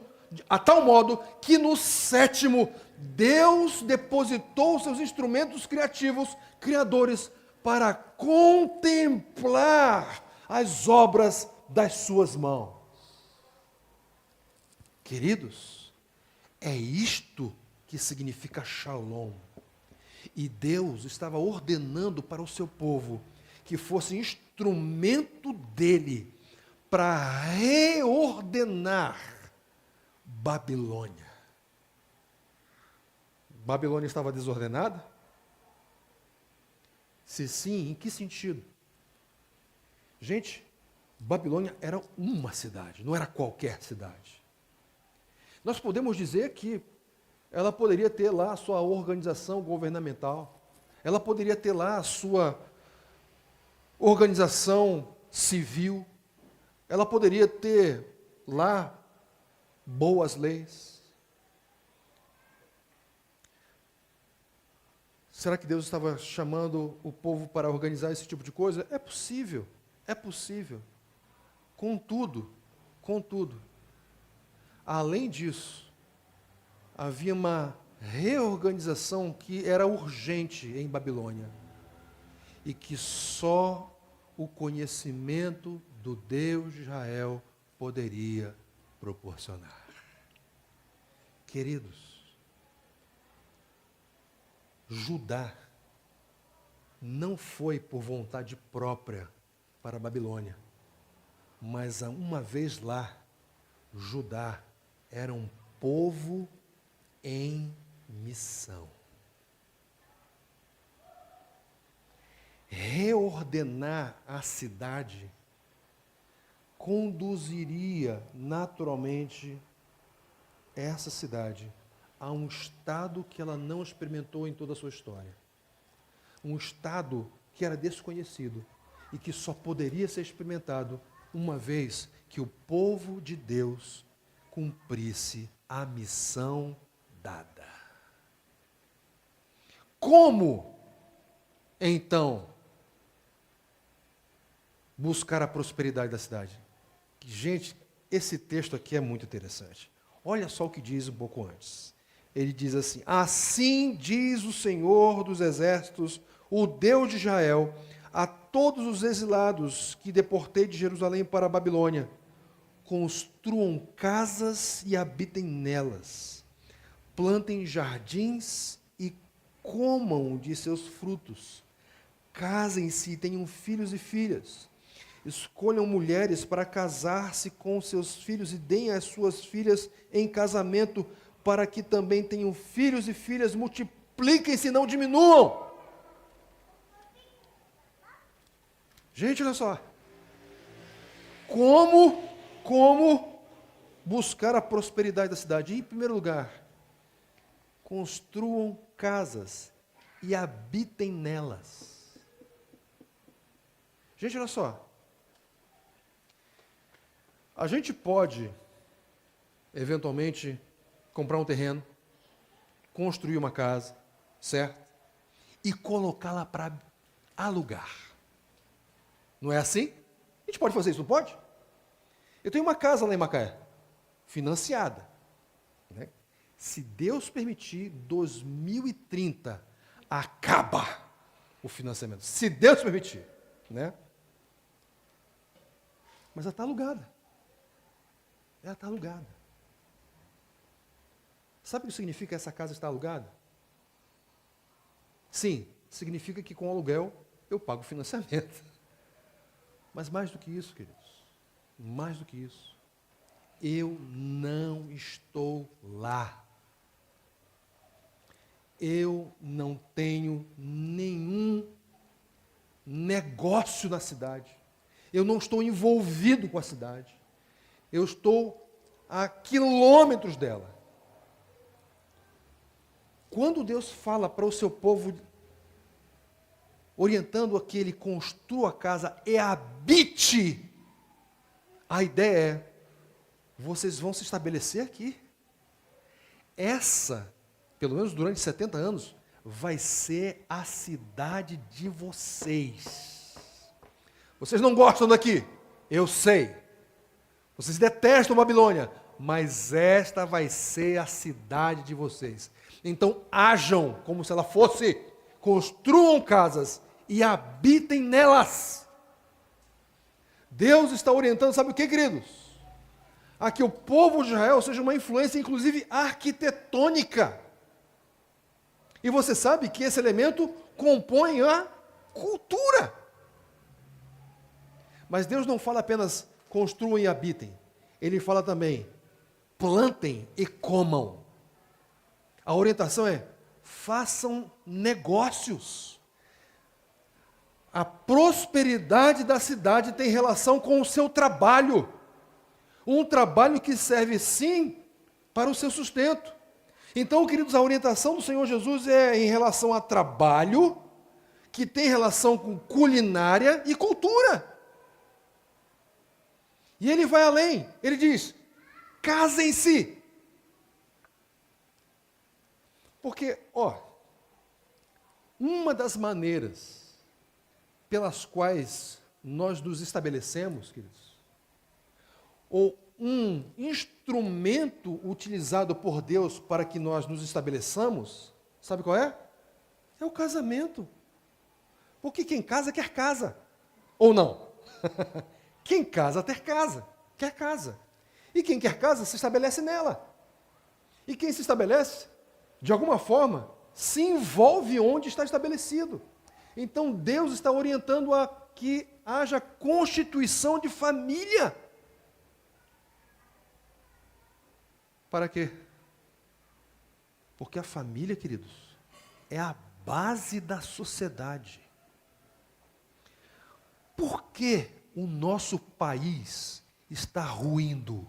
a tal modo, que no sétimo, Deus depositou seus instrumentos criativos, criadores, para contemplar as obras das suas mãos. Queridos, é isto que significa Shalom. E Deus estava ordenando para o seu povo que fosse instrumento dele para reordenar Babilônia. Babilônia estava desordenada? Se sim, em que sentido? Gente, Babilônia era uma cidade, não era qualquer cidade. Nós podemos dizer que ela poderia ter lá a sua organização governamental, ela poderia ter lá a sua organização civil, ela poderia ter lá boas leis. Será que Deus estava chamando o povo para organizar esse tipo de coisa? É possível, é possível. Contudo, além disso, havia uma reorganização que era urgente em Babilônia e que só o conhecimento do Deus de Israel poderia proporcionar. Queridos, Judá não foi por vontade própria para a Babilônia, mas uma vez lá, Judá era um povo em missão. Reordenar a cidade conduziria naturalmente essa cidade a um estado que ela não experimentou em toda a sua história. Um estado que era desconhecido e que só poderia ser experimentado uma vez que o povo de Deus cumprisse a missão dada. Como, então, buscar a prosperidade da cidade? Gente, esse texto aqui é muito interessante. Olha só o que diz um pouco antes. Ele diz assim: assim diz o Senhor dos Exércitos, o Deus de Israel, a todos os exilados que deportei de Jerusalém para a Babilônia: construam casas e habitem nelas, plantem jardins e comam de seus frutos, casem-se e tenham filhos e filhas, escolham mulheres para casar-se com seus filhos e deem as suas filhas em casamento, para que também tenham filhos e filhas, multipliquem-se e não diminuam. Gente, olha só. Como buscar a prosperidade da cidade? Em primeiro lugar, construam casas e habitem nelas. Gente, olha só. A gente pode, eventualmente, comprar um terreno, construir uma casa, certo? E colocá-la para alugar. Não é assim? A gente pode fazer isso, não pode? Eu tenho uma casa lá em Macaé, financiada. Né? Se Deus permitir, 2030 acaba o financiamento. Se Deus permitir. Né? Mas ela está alugada. Ela está alugada. Sabe o que significa essa casa estar alugada? Sim, significa que com o aluguel eu pago o financiamento. Mas mais do que isso, queridos, mais do que isso, eu não estou lá. Eu não tenho nenhum negócio na cidade. Eu não estou envolvido com a cidade. Eu estou a quilômetros dela. Quando Deus fala para o seu povo, orientando a que ele construa a casa e habite, a ideia é, vocês vão se estabelecer aqui. Essa, pelo menos durante 70 anos, vai ser a cidade de vocês. Vocês não gostam daqui, eu sei. Vocês detestam Babilônia, mas esta vai ser a cidade de vocês. Então, ajam como se ela fosse, construam casas e habitem nelas. Deus está orientando, sabe o que, queridos? A que o povo de Israel seja uma influência, inclusive arquitetônica. E você sabe que esse elemento compõe a cultura. Mas Deus não fala apenas construam e habitem. Ele fala também, plantem e comam. A orientação é, façam negócios. A prosperidade da cidade tem relação com o seu trabalho. Um trabalho que serve, sim, para o seu sustento. Então, queridos, a orientação do Senhor Jesus é em relação a trabalho, que tem relação com culinária e cultura. E ele vai além, ele diz, casem-se. Porque, uma das maneiras pelas quais nós nos estabelecemos, queridos, ou um instrumento utilizado por Deus para que nós nos estabeleçamos, sabe qual é? É o casamento. Porque quem casa quer casa, ou não? Quem casa quer casa. E quem quer casa se estabelece nela. E quem se estabelece, de alguma forma, se envolve onde está estabelecido. Então Deus está orientando a que haja constituição de família. Para quê? Porque a família, queridos, é a base da sociedade. Por que o nosso país está ruindo?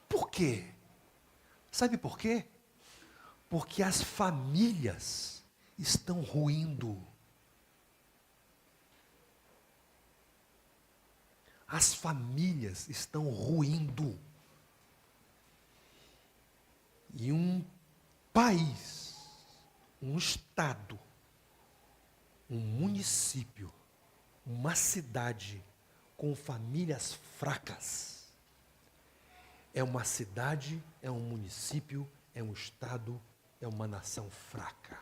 Por quê? Sabe por quê? Porque as famílias estão ruindo. As famílias estão ruindo. E um país, um estado, um município, uma cidade com famílias fracas, é uma cidade, é um município, é um estado, é uma nação fraca.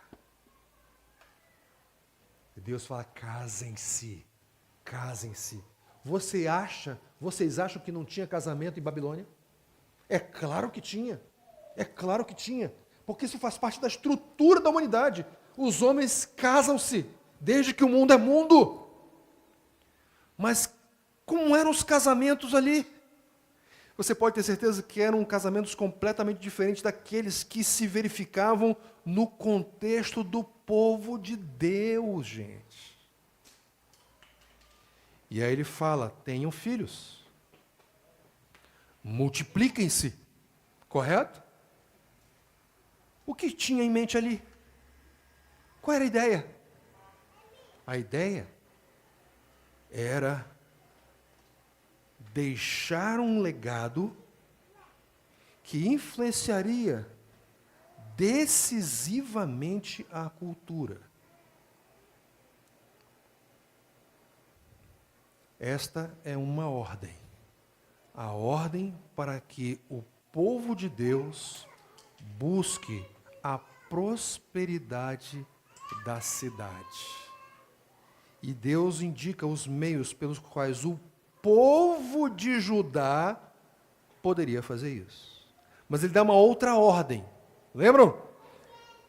E Deus fala, casem-se, casem-se. Vocês acham que não tinha casamento em Babilônia? É claro que tinha. É claro que tinha, porque isso faz parte da estrutura da humanidade. Os homens casam-se, desde que o mundo é mundo. Mas como eram os casamentos ali? Você pode ter certeza que eram casamentos completamente diferentes daqueles que se verificavam no contexto do povo de Deus, gente. E aí ele fala, tenham filhos, multipliquem-se, correto? O que tinha em mente ali? Qual era a ideia? A ideia era deixar um legado que influenciaria decisivamente a cultura. Esta é uma ordem. A ordem para que o povo de Deus busque a prosperidade da cidade. E Deus indica os meios pelos quais o povo de Judá poderia fazer isso. Mas ele dá uma outra ordem. Lembram?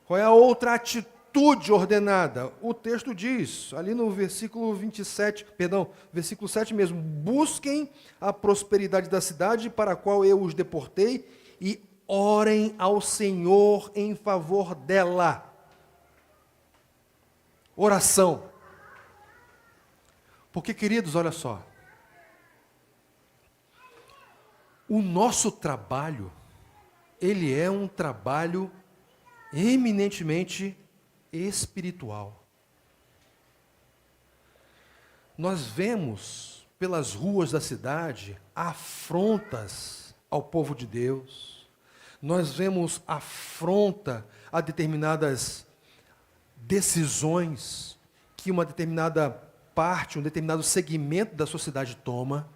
Qual é a outra atitude ordenada? O texto diz, ali no versículo 7 mesmo, busquem a prosperidade da cidade para a qual eu os deportei e orem ao Senhor em favor dela. Oração. Porque, queridos, olha só. O nosso trabalho, ele é um trabalho eminentemente espiritual. Nós vemos pelas ruas da cidade afrontas ao povo de Deus. Nós vemos afronta a determinadas decisões que uma determinada parte, um determinado segmento da sociedade toma.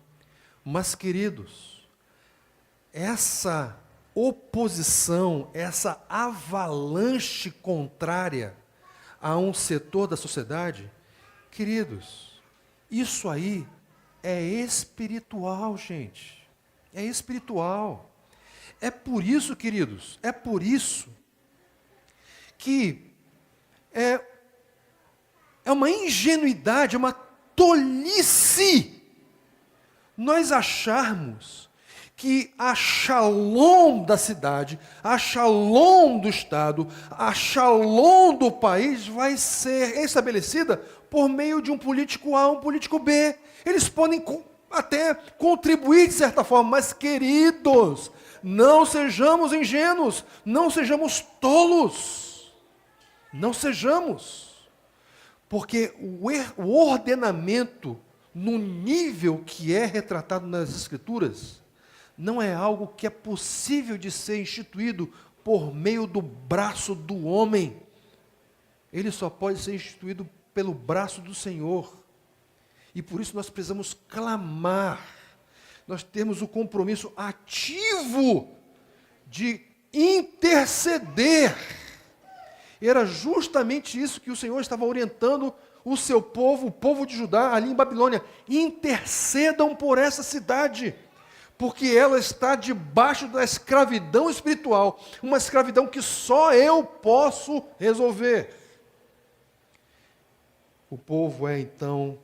Mas, queridos, essa oposição, essa avalanche contrária a um setor da sociedade, queridos, isso aí é espiritual, gente. É espiritual. É por isso, queridos, é por isso que é uma ingenuidade, é uma tolice nós acharmos que a Shalom da cidade, a Shalom do Estado, a Shalom do país vai ser estabelecida por meio de um político A, um político B. Eles podem até contribuir de certa forma, mas queridos, não sejamos ingênuos, não sejamos tolos, não sejamos, porque o ordenamento no nível que é retratado nas Escrituras não é algo que é possível de ser instituído por meio do braço do homem. Ele só pode ser instituído pelo braço do Senhor. E por isso nós precisamos clamar. Nós temos o compromisso ativo de interceder. Era justamente isso que o Senhor estava orientando o seu povo, o povo de Judá, ali em Babilônia. Intercedam por essa cidade, porque ela está debaixo da escravidão espiritual, uma escravidão que só eu posso resolver. O povo é então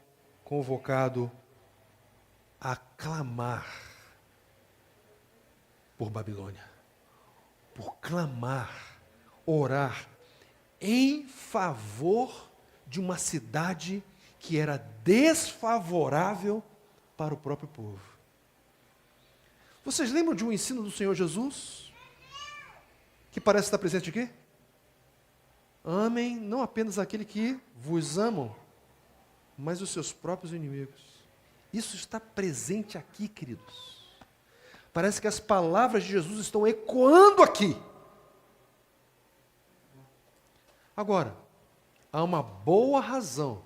convocado a clamar por Babilônia, por clamar, orar em favor de uma cidade que era desfavorável para o próprio povo. Vocês lembram de um ensino do Senhor Jesus, que parece estar presente aqui? Amem não apenas aquele que vos amam, mas os seus próprios inimigos. Isso está presente aqui, queridos. Parece que as palavras de Jesus estão ecoando aqui. Agora, há uma boa razão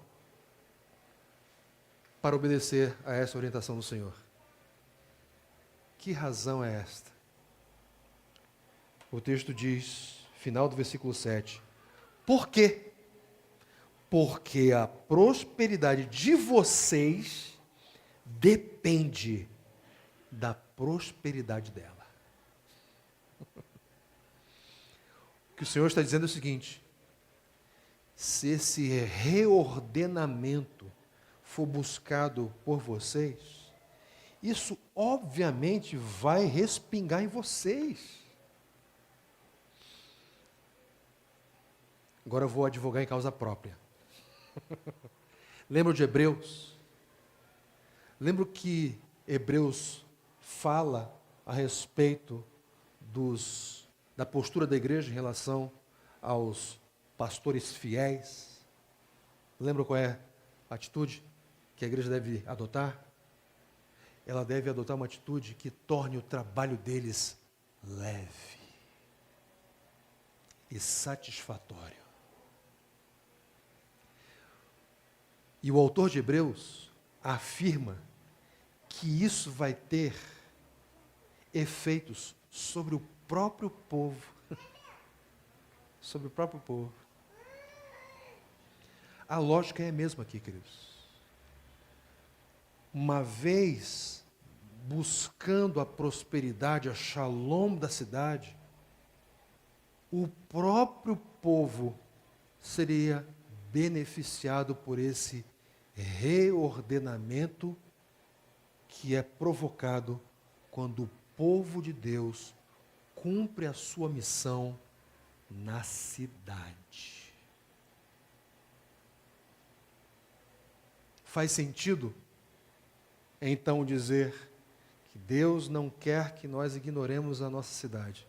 para obedecer a essa orientação do Senhor. Que razão é esta? O texto diz, final do versículo 7, por quê? Porque a prosperidade de vocês depende da prosperidade dela. O que o Senhor está dizendo é o seguinte: se esse reordenamento for buscado por vocês, isso obviamente vai respingar em vocês. Agora eu vou advogar em causa própria. Lembro de Hebreus? Lembro que Hebreus fala a respeito da postura da igreja em relação aos pastores fiéis. Lembra qual é a atitude que a igreja deve adotar? Ela deve adotar uma atitude que torne o trabalho deles leve e satisfatório. E o autor de Hebreus afirma que isso vai ter efeitos sobre o próprio povo. Sobre o próprio povo. A lógica é a mesma aqui, queridos. Uma vez buscando a prosperidade, a shalom da cidade, o próprio povo seria beneficiado por esse reordenamento que é provocado quando o povo de Deus cumpre a sua missão na cidade. Faz sentido, então, dizer que Deus não quer que nós ignoremos a nossa cidade,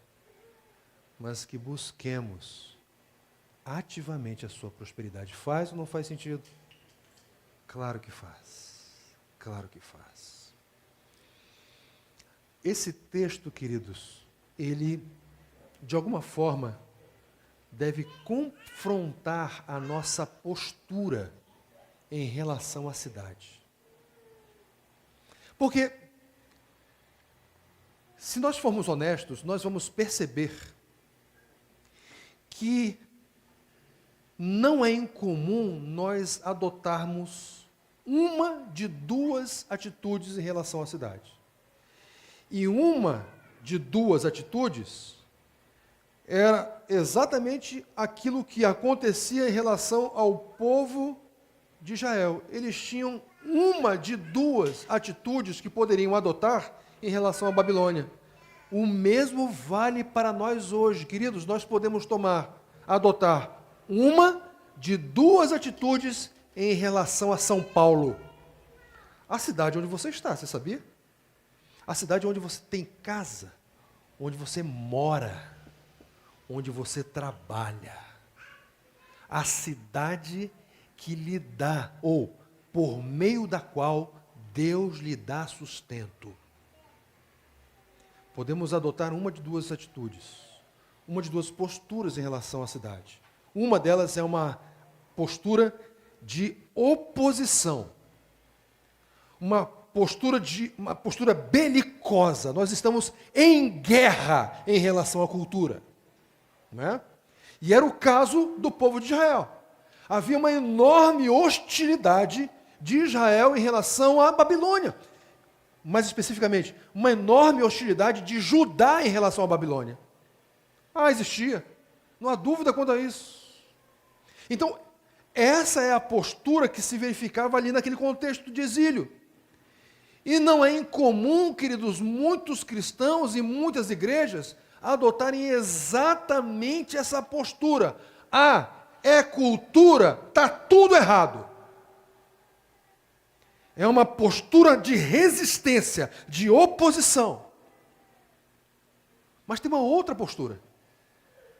mas que busquemos ativamente a sua prosperidade. Faz ou não faz sentido? Claro que faz. Claro que faz. Esse texto, queridos, ele, de alguma forma, deve confrontar a nossa postura em relação à cidade. Porque, se nós formos honestos, nós vamos perceber que não é incomum nós adotarmos uma de duas atitudes em relação à cidade. E uma de duas atitudes era exatamente aquilo que acontecia em relação ao povo de Israel. Eles tinham uma de duas atitudes que poderiam adotar em relação à Babilônia. O mesmo vale para nós hoje, queridos. Nós podemos adotar uma de duas atitudes em relação a São Paulo? A cidade onde você está, você sabia? A cidade onde você tem casa, onde você mora, onde você trabalha. A cidade que lhe dá, ou por meio da qual Deus lhe dá sustento. Podemos adotar uma de duas atitudes, uma de duas posturas em relação à cidade. Uma delas é uma postura de oposição, uma postura belicosa. Nós estamos em guerra em relação à cultura, não é? E era o caso do povo de Israel. Havia uma enorme hostilidade de Israel em relação à Babilônia. Mais especificamente, uma enorme hostilidade de Judá em relação à Babilônia. Existia. Não há dúvida quanto a isso. Então, essa é a postura que se verificava ali naquele contexto de exílio. E não é incomum, queridos, muitos cristãos e muitas igrejas adotarem exatamente essa postura. É cultura, está tudo errado. É uma postura de resistência, de oposição. Mas tem uma outra postura.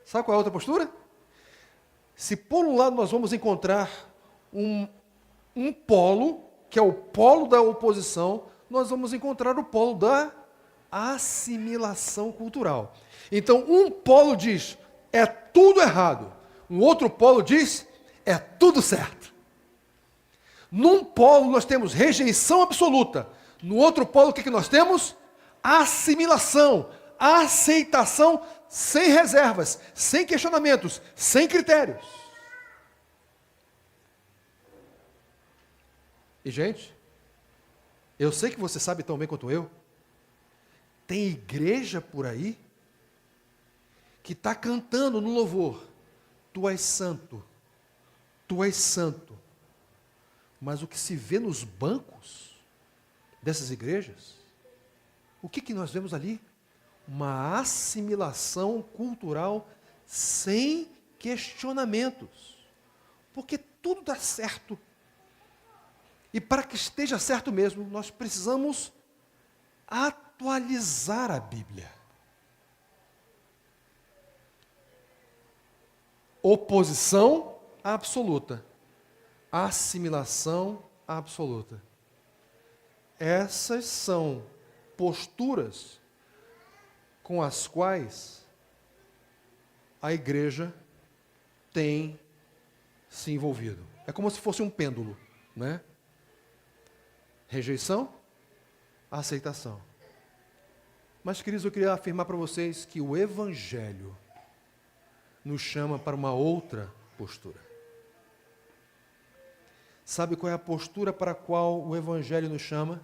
Sabe qual é a outra postura? Se por um lado nós vamos encontrar um polo, que é o polo da oposição, nós vamos encontrar o polo da assimilação cultural. Então, um polo diz, é tudo errado. Um outro polo diz, é tudo certo. Num polo nós temos rejeição absoluta. No outro polo o que nós temos? Assimilação, aceitação sem reservas, sem questionamentos, sem critérios. E gente, eu sei que você sabe tão bem quanto eu, tem igreja por aí que está cantando no louvor, tu és santo, tu és santo. Mas o que se vê nos bancos dessas igrejas, o que nós vemos ali? Uma assimilação cultural sem questionamentos. Porque tudo dá certo. E para que esteja certo mesmo, nós precisamos atualizar a Bíblia. Oposição absoluta. Assimilação absoluta. Essas são posturas com as quais a igreja tem se envolvido. É como se fosse um pêndulo, né? Rejeição, aceitação. Mas, queridos, eu queria afirmar para vocês que o Evangelho nos chama para uma outra postura. Sabe qual é a postura para a qual o Evangelho nos chama?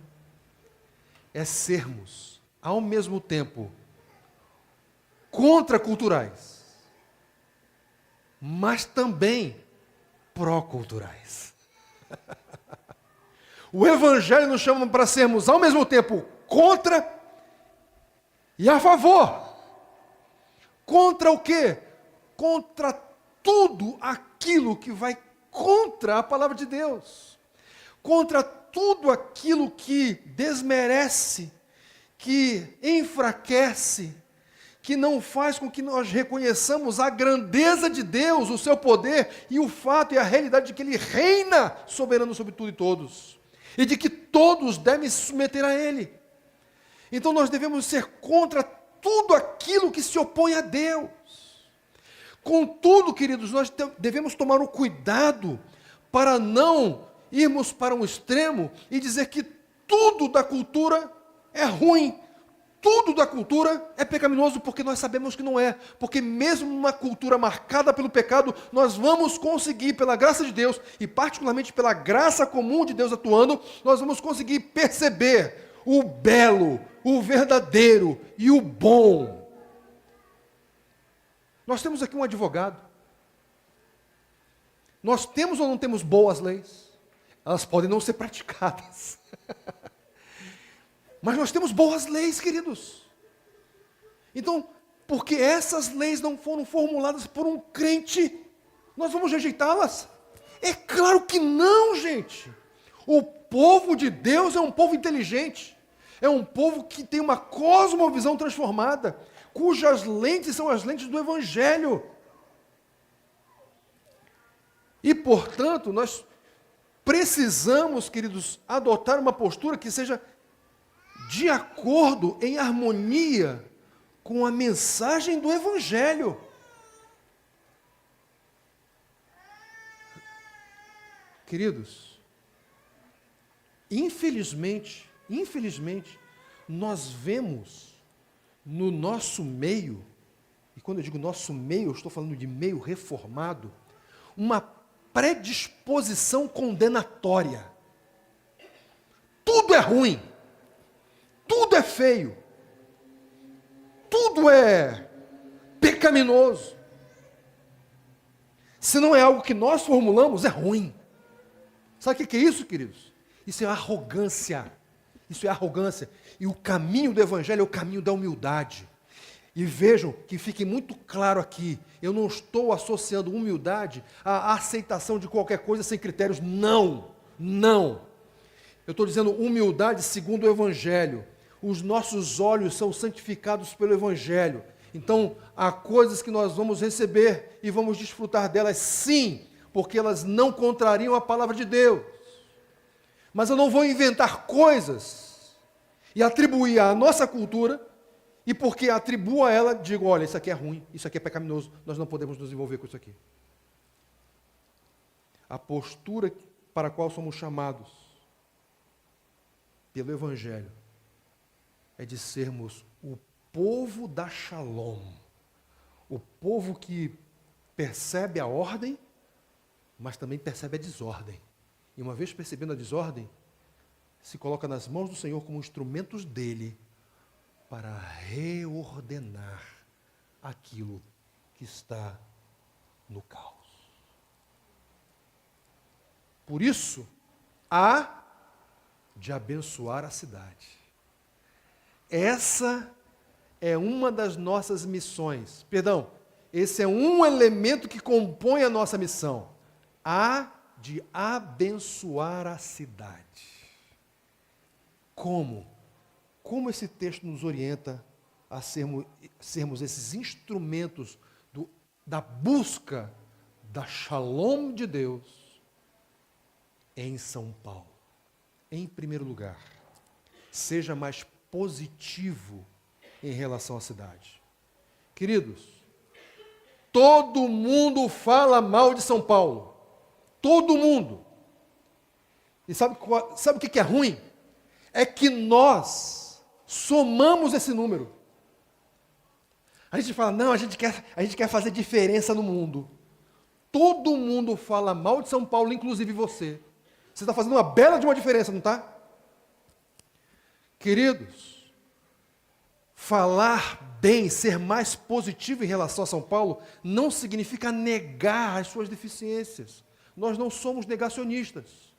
É sermos, ao mesmo tempo, contraculturais, mas também pró-culturais. O Evangelho nos chama para sermos, ao mesmo tempo, contra e a favor. Contra o quê? Contra tudo aquilo que vai contra a palavra de Deus, contra tudo aquilo que desmerece, que enfraquece, que não faz com que nós reconheçamos a grandeza de Deus, o seu poder e o fato e a realidade de que Ele reina soberano sobre tudo e todos, e de que todos devem se submeter a Ele. Então nós devemos ser contra tudo aquilo que se opõe a Deus. Contudo, queridos, nós devemos tomar o cuidado para não irmos para um extremo e dizer que tudo da cultura é ruim, tudo da cultura é pecaminoso, porque nós sabemos que não é. Porque mesmo numa cultura marcada pelo pecado, nós vamos conseguir, pela graça de Deus, e particularmente pela graça comum de Deus atuando, nós vamos conseguir perceber o belo, o verdadeiro e o bom. Nós temos aqui um advogado. Nós temos ou não temos boas leis? Elas podem não ser praticadas. Mas nós temos boas leis, queridos. Então, porque essas leis não foram formuladas por um crente, nós vamos rejeitá-las? É claro que não, gente. O povo de Deus é um povo inteligente. É um povo que tem uma cosmovisão transformada, cujas lentes são as lentes do Evangelho. E, portanto, nós precisamos, queridos, adotar uma postura que seja de acordo, em harmonia com a mensagem do Evangelho. Queridos, infelizmente, nós vemos no nosso meio, e quando eu digo nosso meio, eu estou falando de meio reformado, uma predisposição condenatória. Tudo é ruim, tudo é feio, tudo é pecaminoso. Se não é algo que nós formulamos, é ruim. Sabe o que é isso, queridos? Isso é arrogância. Isso é arrogância. E o caminho do Evangelho é o caminho da humildade. E vejam, que fique muito claro aqui, eu não estou associando humildade à aceitação de qualquer coisa sem critérios. Não, não. Eu estou dizendo humildade segundo o Evangelho. Os nossos olhos são santificados pelo Evangelho. Então, há coisas que nós vamos receber e vamos desfrutar delas, sim, porque elas não contrariam a palavra de Deus. Mas eu não vou inventar coisas e atribuir à nossa cultura, e porque atribuo a ela, digo, olha, isso aqui é ruim, isso aqui é pecaminoso, nós não podemos nos envolver com isso aqui. A postura para a qual somos chamados pelo Evangelho é de sermos o povo da Shalom, o povo que percebe a ordem, mas também percebe a desordem. E uma vez percebendo a desordem, se coloca nas mãos do Senhor como instrumentos dele para reordenar aquilo que está no caos. Por isso, há de abençoar a cidade. Essa é uma das nossas missões. Perdão, esse é um elemento que compõe a nossa missão. Há de abençoar a cidade. Como? Como esse texto nos orienta a sermos esses instrumentos da busca da Shalom de Deus em São Paulo? Em primeiro lugar, seja mais positivo em relação à cidade. Queridos, todo mundo fala mal de São Paulo. Todo mundo. E sabe o que é ruim? É que nós somamos esse número. A gente fala, não, a gente quer fazer diferença no mundo. Todo mundo fala mal de São Paulo, inclusive você. Você está fazendo uma bela de uma diferença, não está? Queridos, falar bem, ser mais positivo em relação a São Paulo, não significa negar as suas deficiências. Nós não somos negacionistas,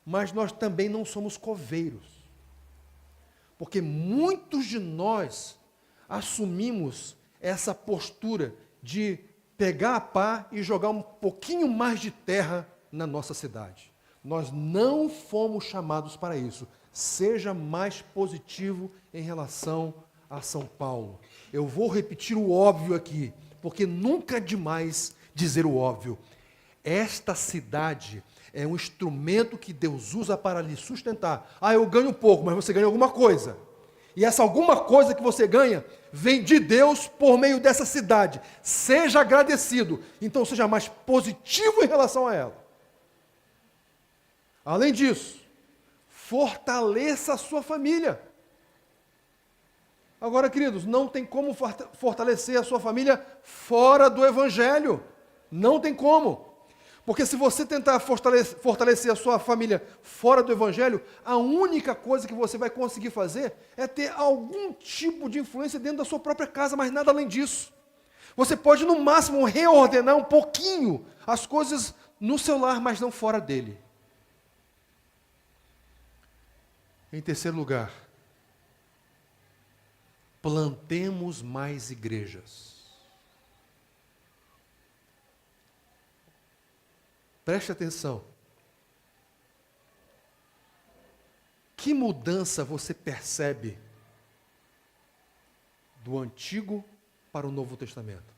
mas nós também não somos coveiros. Porque muitos de nós assumimos essa postura de pegar a pá e jogar um pouquinho mais de terra na nossa cidade. Nós não fomos chamados para isso. Seja mais positivo em relação a São Paulo. Eu vou repetir o óbvio aqui, porque nunca é demais dizer o óbvio. Esta cidade é um instrumento que Deus usa para lhe sustentar. Ah, eu ganho pouco, mas você ganha alguma coisa. E essa alguma coisa que você ganha vem de Deus por meio dessa cidade. Seja agradecido. Então seja mais positivo em relação a ela. Além disso, fortaleça a sua família. Agora, queridos, não tem como fortalecer a sua família fora do Evangelho. Não tem como. Porque se você tentar fortalecer a sua família fora do Evangelho, a única coisa que você vai conseguir fazer é ter algum tipo de influência dentro da sua própria casa, mas nada além disso. Você pode, no máximo, reordenar um pouquinho as coisas no seu lar, mas não fora dele. Em terceiro lugar, plantemos mais igrejas. Preste atenção. Que mudança você percebe do Antigo para o Novo Testamento?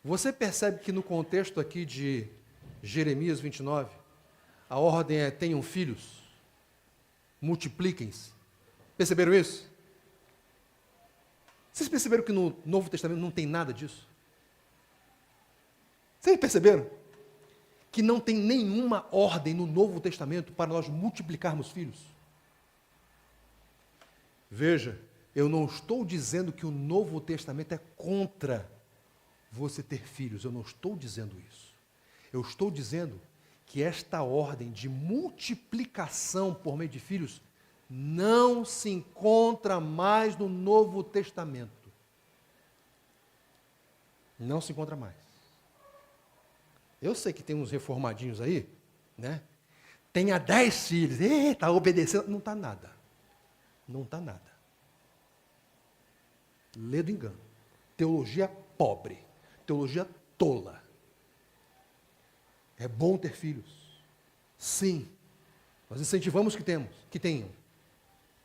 Você percebe que no contexto aqui de Jeremias 29, a ordem é: tenham filhos, multipliquem-se. Perceberam isso? Vocês perceberam que no Novo Testamento não tem nada disso? Vocês perceberam que não tem nenhuma ordem no Novo Testamento para nós multiplicarmos filhos? Veja, eu não estou dizendo que o Novo Testamento é contra você ter filhos, eu não estou dizendo isso. Eu estou dizendo que esta ordem de multiplicação por meio de filhos não se encontra mais no Novo Testamento. Não se encontra mais. Eu sei que tem uns reformadinhos aí, né? Tenha 10 filhos, está obedecendo. Não está nada. Não está nada. Lê do engano. Teologia pobre. Teologia tola. É bom ter filhos. Sim. Nós incentivamos que tenham.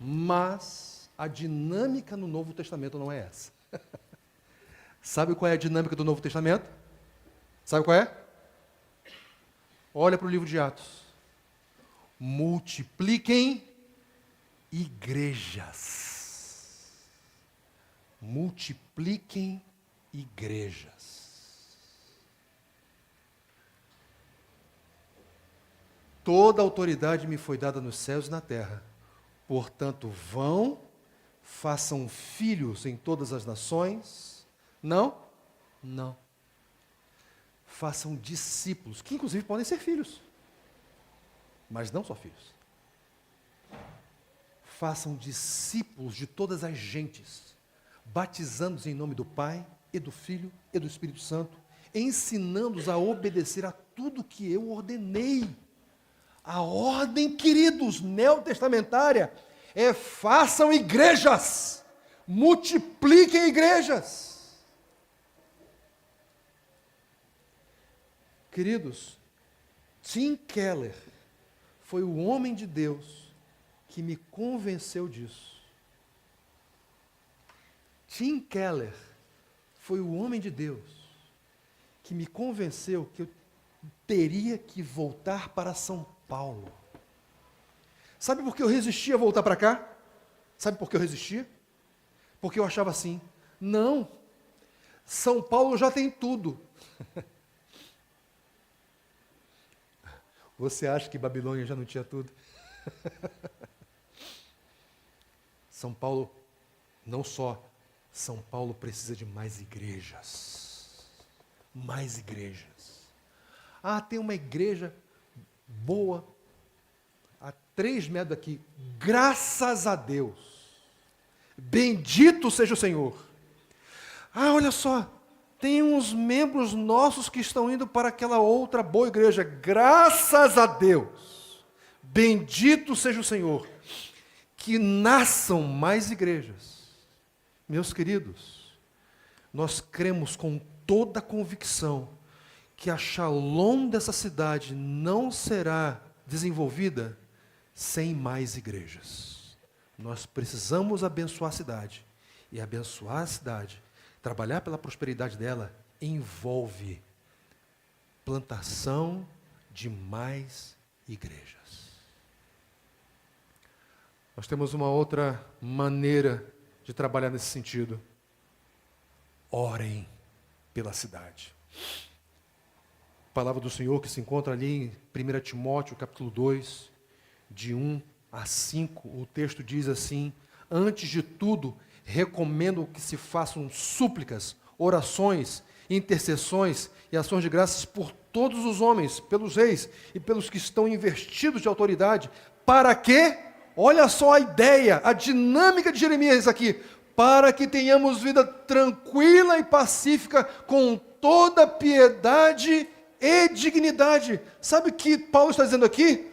Mas a dinâmica no Novo Testamento não é essa. Sabe qual é a dinâmica do Novo Testamento? Sabe qual é? Olha para o livro de Atos. Multipliquem igrejas. Multipliquem igrejas. Toda autoridade me foi dada nos céus e na terra. Portanto, vão, façam filhos em todas as nações. Não? Não. Façam discípulos, que inclusive podem ser filhos, mas não só filhos. Façam discípulos de todas as gentes, batizando-os em nome do Pai, e do Filho, e do Espírito Santo, ensinando-os a obedecer a tudo que eu ordenei. A ordem, queridos, neotestamentária, é: façam igrejas, multipliquem igrejas. Queridos, Tim Keller foi o homem de Deus que me convenceu disso. Tim Keller foi o homem de Deus que me convenceu que eu teria que voltar para São Paulo. Sabe por que eu resistia a voltar para cá? Sabe por que eu resistia? Porque eu achava assim: não, São Paulo já tem tudo. Você acha que Babilônia já não tinha tudo? São Paulo, não só, São Paulo precisa de mais igrejas. Mais igrejas. Ah, tem uma igreja boa, a 3 metros daqui. Graças a Deus. Bendito seja o Senhor. Ah, olha só, tem uns membros nossos que estão indo para aquela outra boa igreja. Graças a Deus. Bendito seja o Senhor. Que nasçam mais igrejas. Meus queridos, nós cremos com toda a convicção que a Shalom dessa cidade não será desenvolvida sem mais igrejas. Nós precisamos abençoar a cidade. E abençoar a cidade, trabalhar pela prosperidade dela, envolve plantação de mais igrejas. Nós temos uma outra maneira de trabalhar nesse sentido. Orem pela cidade. A palavra do Senhor que se encontra ali em 1 Timóteo, capítulo 2, de 1 a 5, o texto diz assim: antes de tudo, recomendo que se façam súplicas, orações, intercessões e ações de graças por todos os homens, pelos reis e pelos que estão investidos de autoridade, para que, olha só a ideia, a dinâmica de Jeremias aqui, para que tenhamos vida tranquila e pacífica, com toda piedade e dignidade. Sabe o que Paulo está dizendo aqui?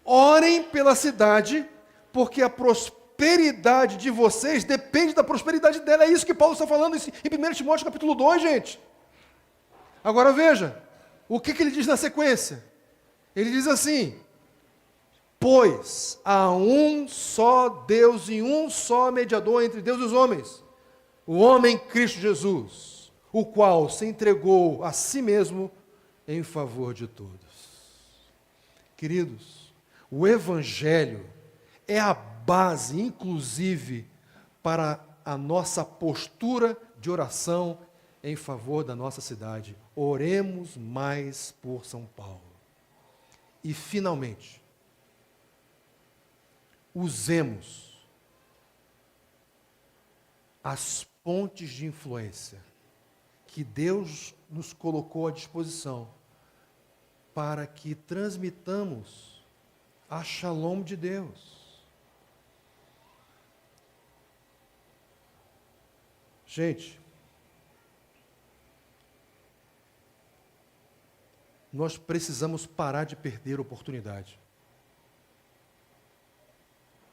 Orem pela cidade, porque a prosperidade de vocês depende da prosperidade dela. É isso que Paulo está falando em 1 Timóteo capítulo 2, gente. Agora veja, o que ele diz na sequência? Ele diz assim: pois há um só Deus e um só mediador entre Deus e os homens, o homem Cristo Jesus, o qual se entregou a si mesmo em favor de todos. Queridos, o Evangelho é a base, inclusive, para a nossa postura de oração em favor da nossa cidade. Oremos mais por São Paulo. E, finalmente, usemos as pontes de influência que Deus nos colocou à disposição para que transmitamos a Shalom de Deus. Gente, nós precisamos parar de perder oportunidade.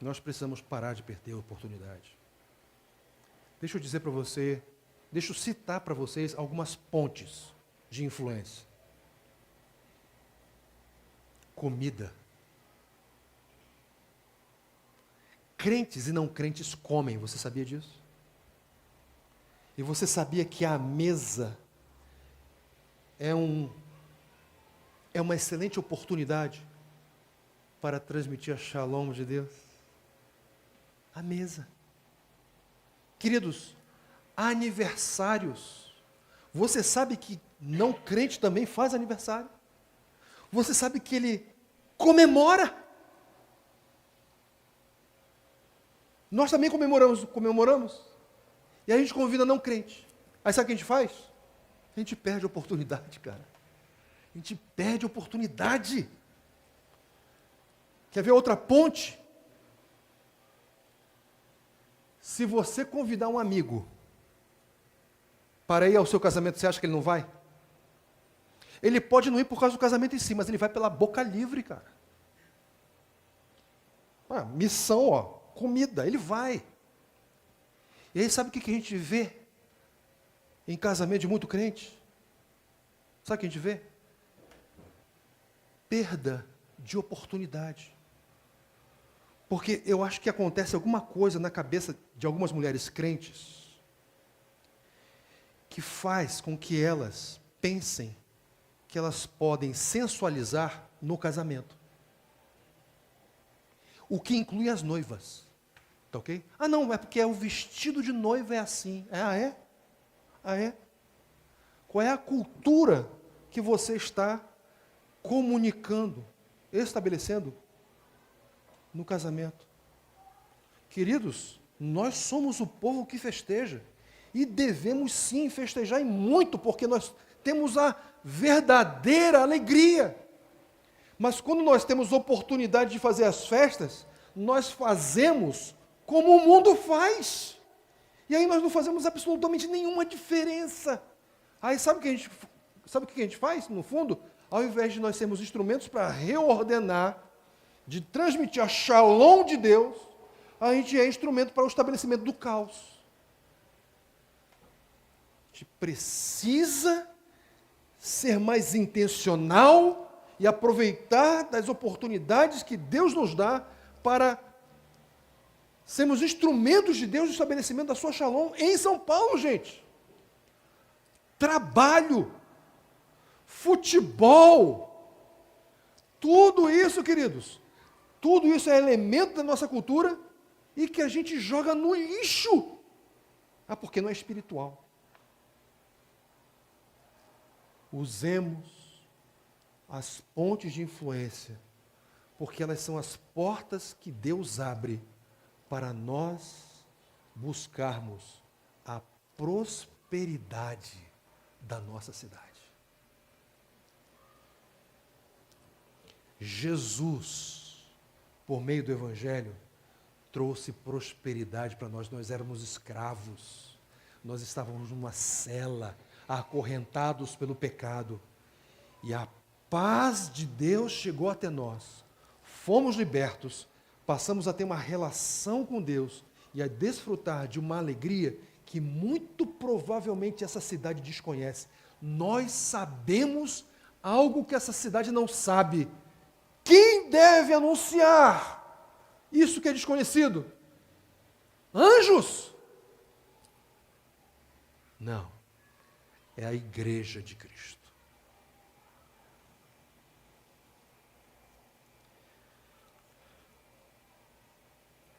Nós precisamos parar de perder a oportunidade. Deixa eu dizer para você, deixa eu citar para vocês algumas pontes de influência. Comida. Crentes e não crentes comem, você sabia disso? E você sabia que a mesa é uma excelente oportunidade para transmitir a Shalom de Deus? A mesa. Queridos, aniversários. Você sabe que não crente também faz aniversário? Você sabe que ele comemora? Nós também comemoramos. E a gente convida não crente. Aí sabe o que a gente faz? A gente perde a oportunidade, cara. A gente perde a oportunidade. Quer ver outra ponte? Se você convidar um amigo para ir ao seu casamento, você acha que ele não vai? Ele pode não ir por causa do casamento em si, mas ele vai pela boca livre, cara. Missão, comida, ele vai. E aí sabe o que a gente vê em casamento de muito crente? Sabe o que a gente vê? Perda de oportunidade. Porque eu acho que acontece alguma coisa na cabeça de algumas mulheres crentes que faz com que elas pensem que elas podem sensualizar no casamento. O que inclui as noivas. Tá ok? Não, é porque o vestido de noiva é assim. É? Qual é a cultura que você está comunicando, estabelecendo no casamento? Queridos, nós somos o povo que festeja. E devemos sim festejar e muito, porque nós temos a verdadeira alegria. Mas quando nós temos oportunidade de fazer as festas, nós fazemos como o mundo faz. E aí nós não fazemos absolutamente nenhuma diferença. Aí sabe o que a gente faz, no fundo? Ao invés de nós sermos instrumentos para reordenar, de transmitir a Shalom de Deus, a gente é instrumento para o estabelecimento do caos. A gente precisa ser mais intencional e aproveitar das oportunidades que Deus nos dá para sermos instrumentos de Deus no estabelecimento da sua Shalom em São Paulo, gente. Trabalho, futebol, tudo isso, queridos, tudo isso é elemento da nossa cultura e que a gente joga no lixo. Porque não é espiritual. Usemos as pontes de influência, porque elas são as portas que Deus abre para nós buscarmos a prosperidade da nossa cidade. Jesus, por meio do Evangelho, trouxe prosperidade para nós. Nós éramos escravos, nós estávamos numa cela, acorrentados pelo pecado, e a paz de Deus chegou até nós. Fomos libertos, passamos a ter uma relação com Deus e a desfrutar de uma alegria que muito provavelmente essa cidade desconhece. Nós sabemos algo que essa cidade não sabe. Quem deve anunciar isso que é desconhecido? Anjos? Não, é a igreja de Cristo.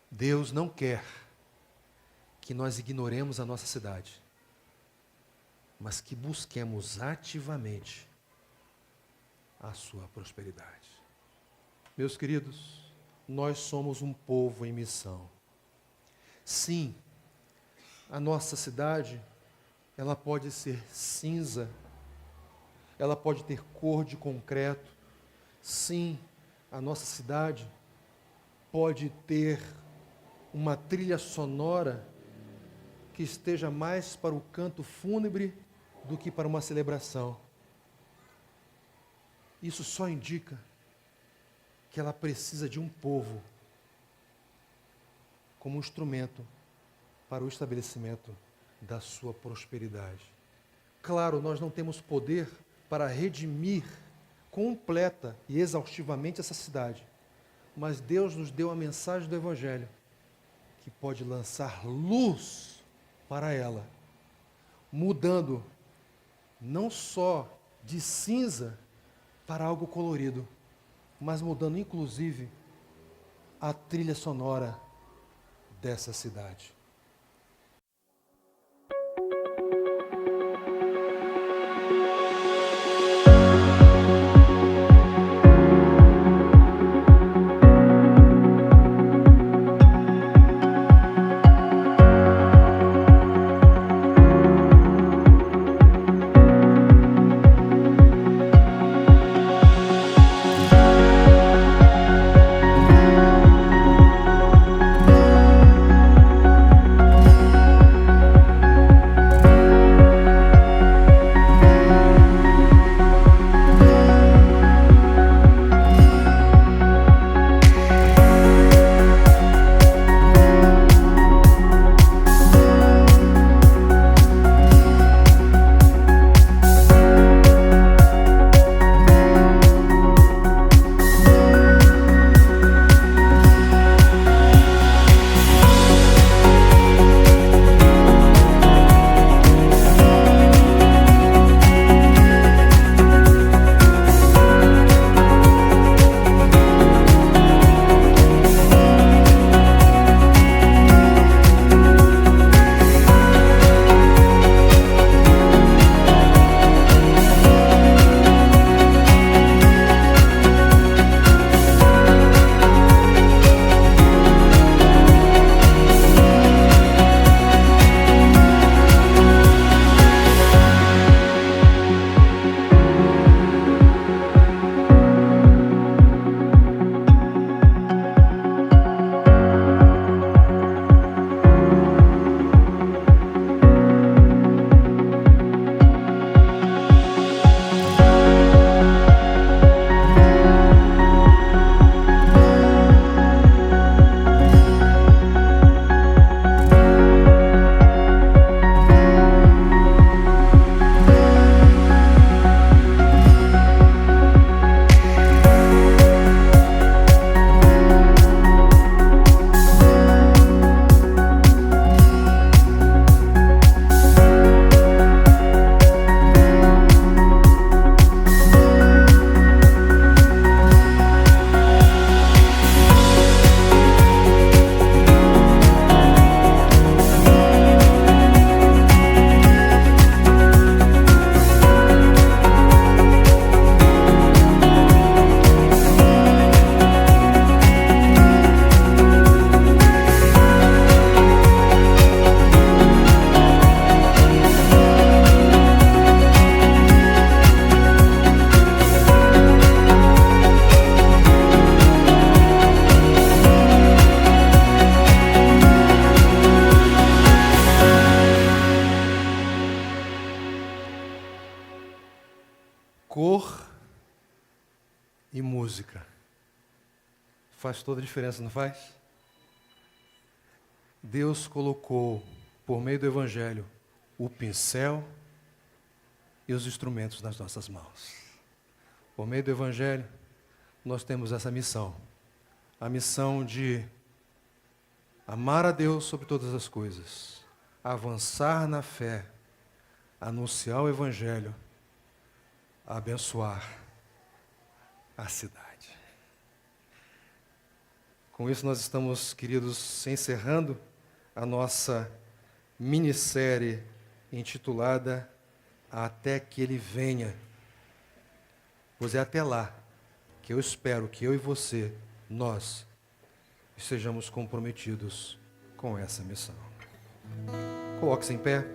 Deus não quer que nós ignoremos a nossa cidade, mas que busquemos ativamente a sua prosperidade. Meus queridos, nós somos um povo em missão. Sim, a nossa cidade, ela pode ser cinza, ela pode ter cor de concreto. Sim, a nossa cidade pode ter uma trilha sonora que esteja mais para o canto fúnebre do que para uma celebração. Isso só indica que ela precisa de um povo como instrumento para o estabelecimento da sua prosperidade. Claro, nós não temos poder para redimir completa e exaustivamente essa cidade, mas Deus nos deu a mensagem do Evangelho, que pode lançar luz para ela, mudando não só de cinza para algo colorido, mas mudando inclusive a trilha sonora dessa cidade. Cor e música. Faz toda a diferença, não faz? Deus colocou, por meio do Evangelho, o pincel e os instrumentos nas nossas mãos. Por meio do Evangelho, nós temos essa missão. A missão de amar a Deus sobre todas as coisas, avançar na fé, anunciar o Evangelho, abençoar a cidade. Com isso nós estamos, queridos, encerrando a nossa minissérie intitulada Até que Ele Venha. Pois é até lá que eu espero que eu e você, nós, estejamos comprometidos com essa missão. Coloque-se em pé.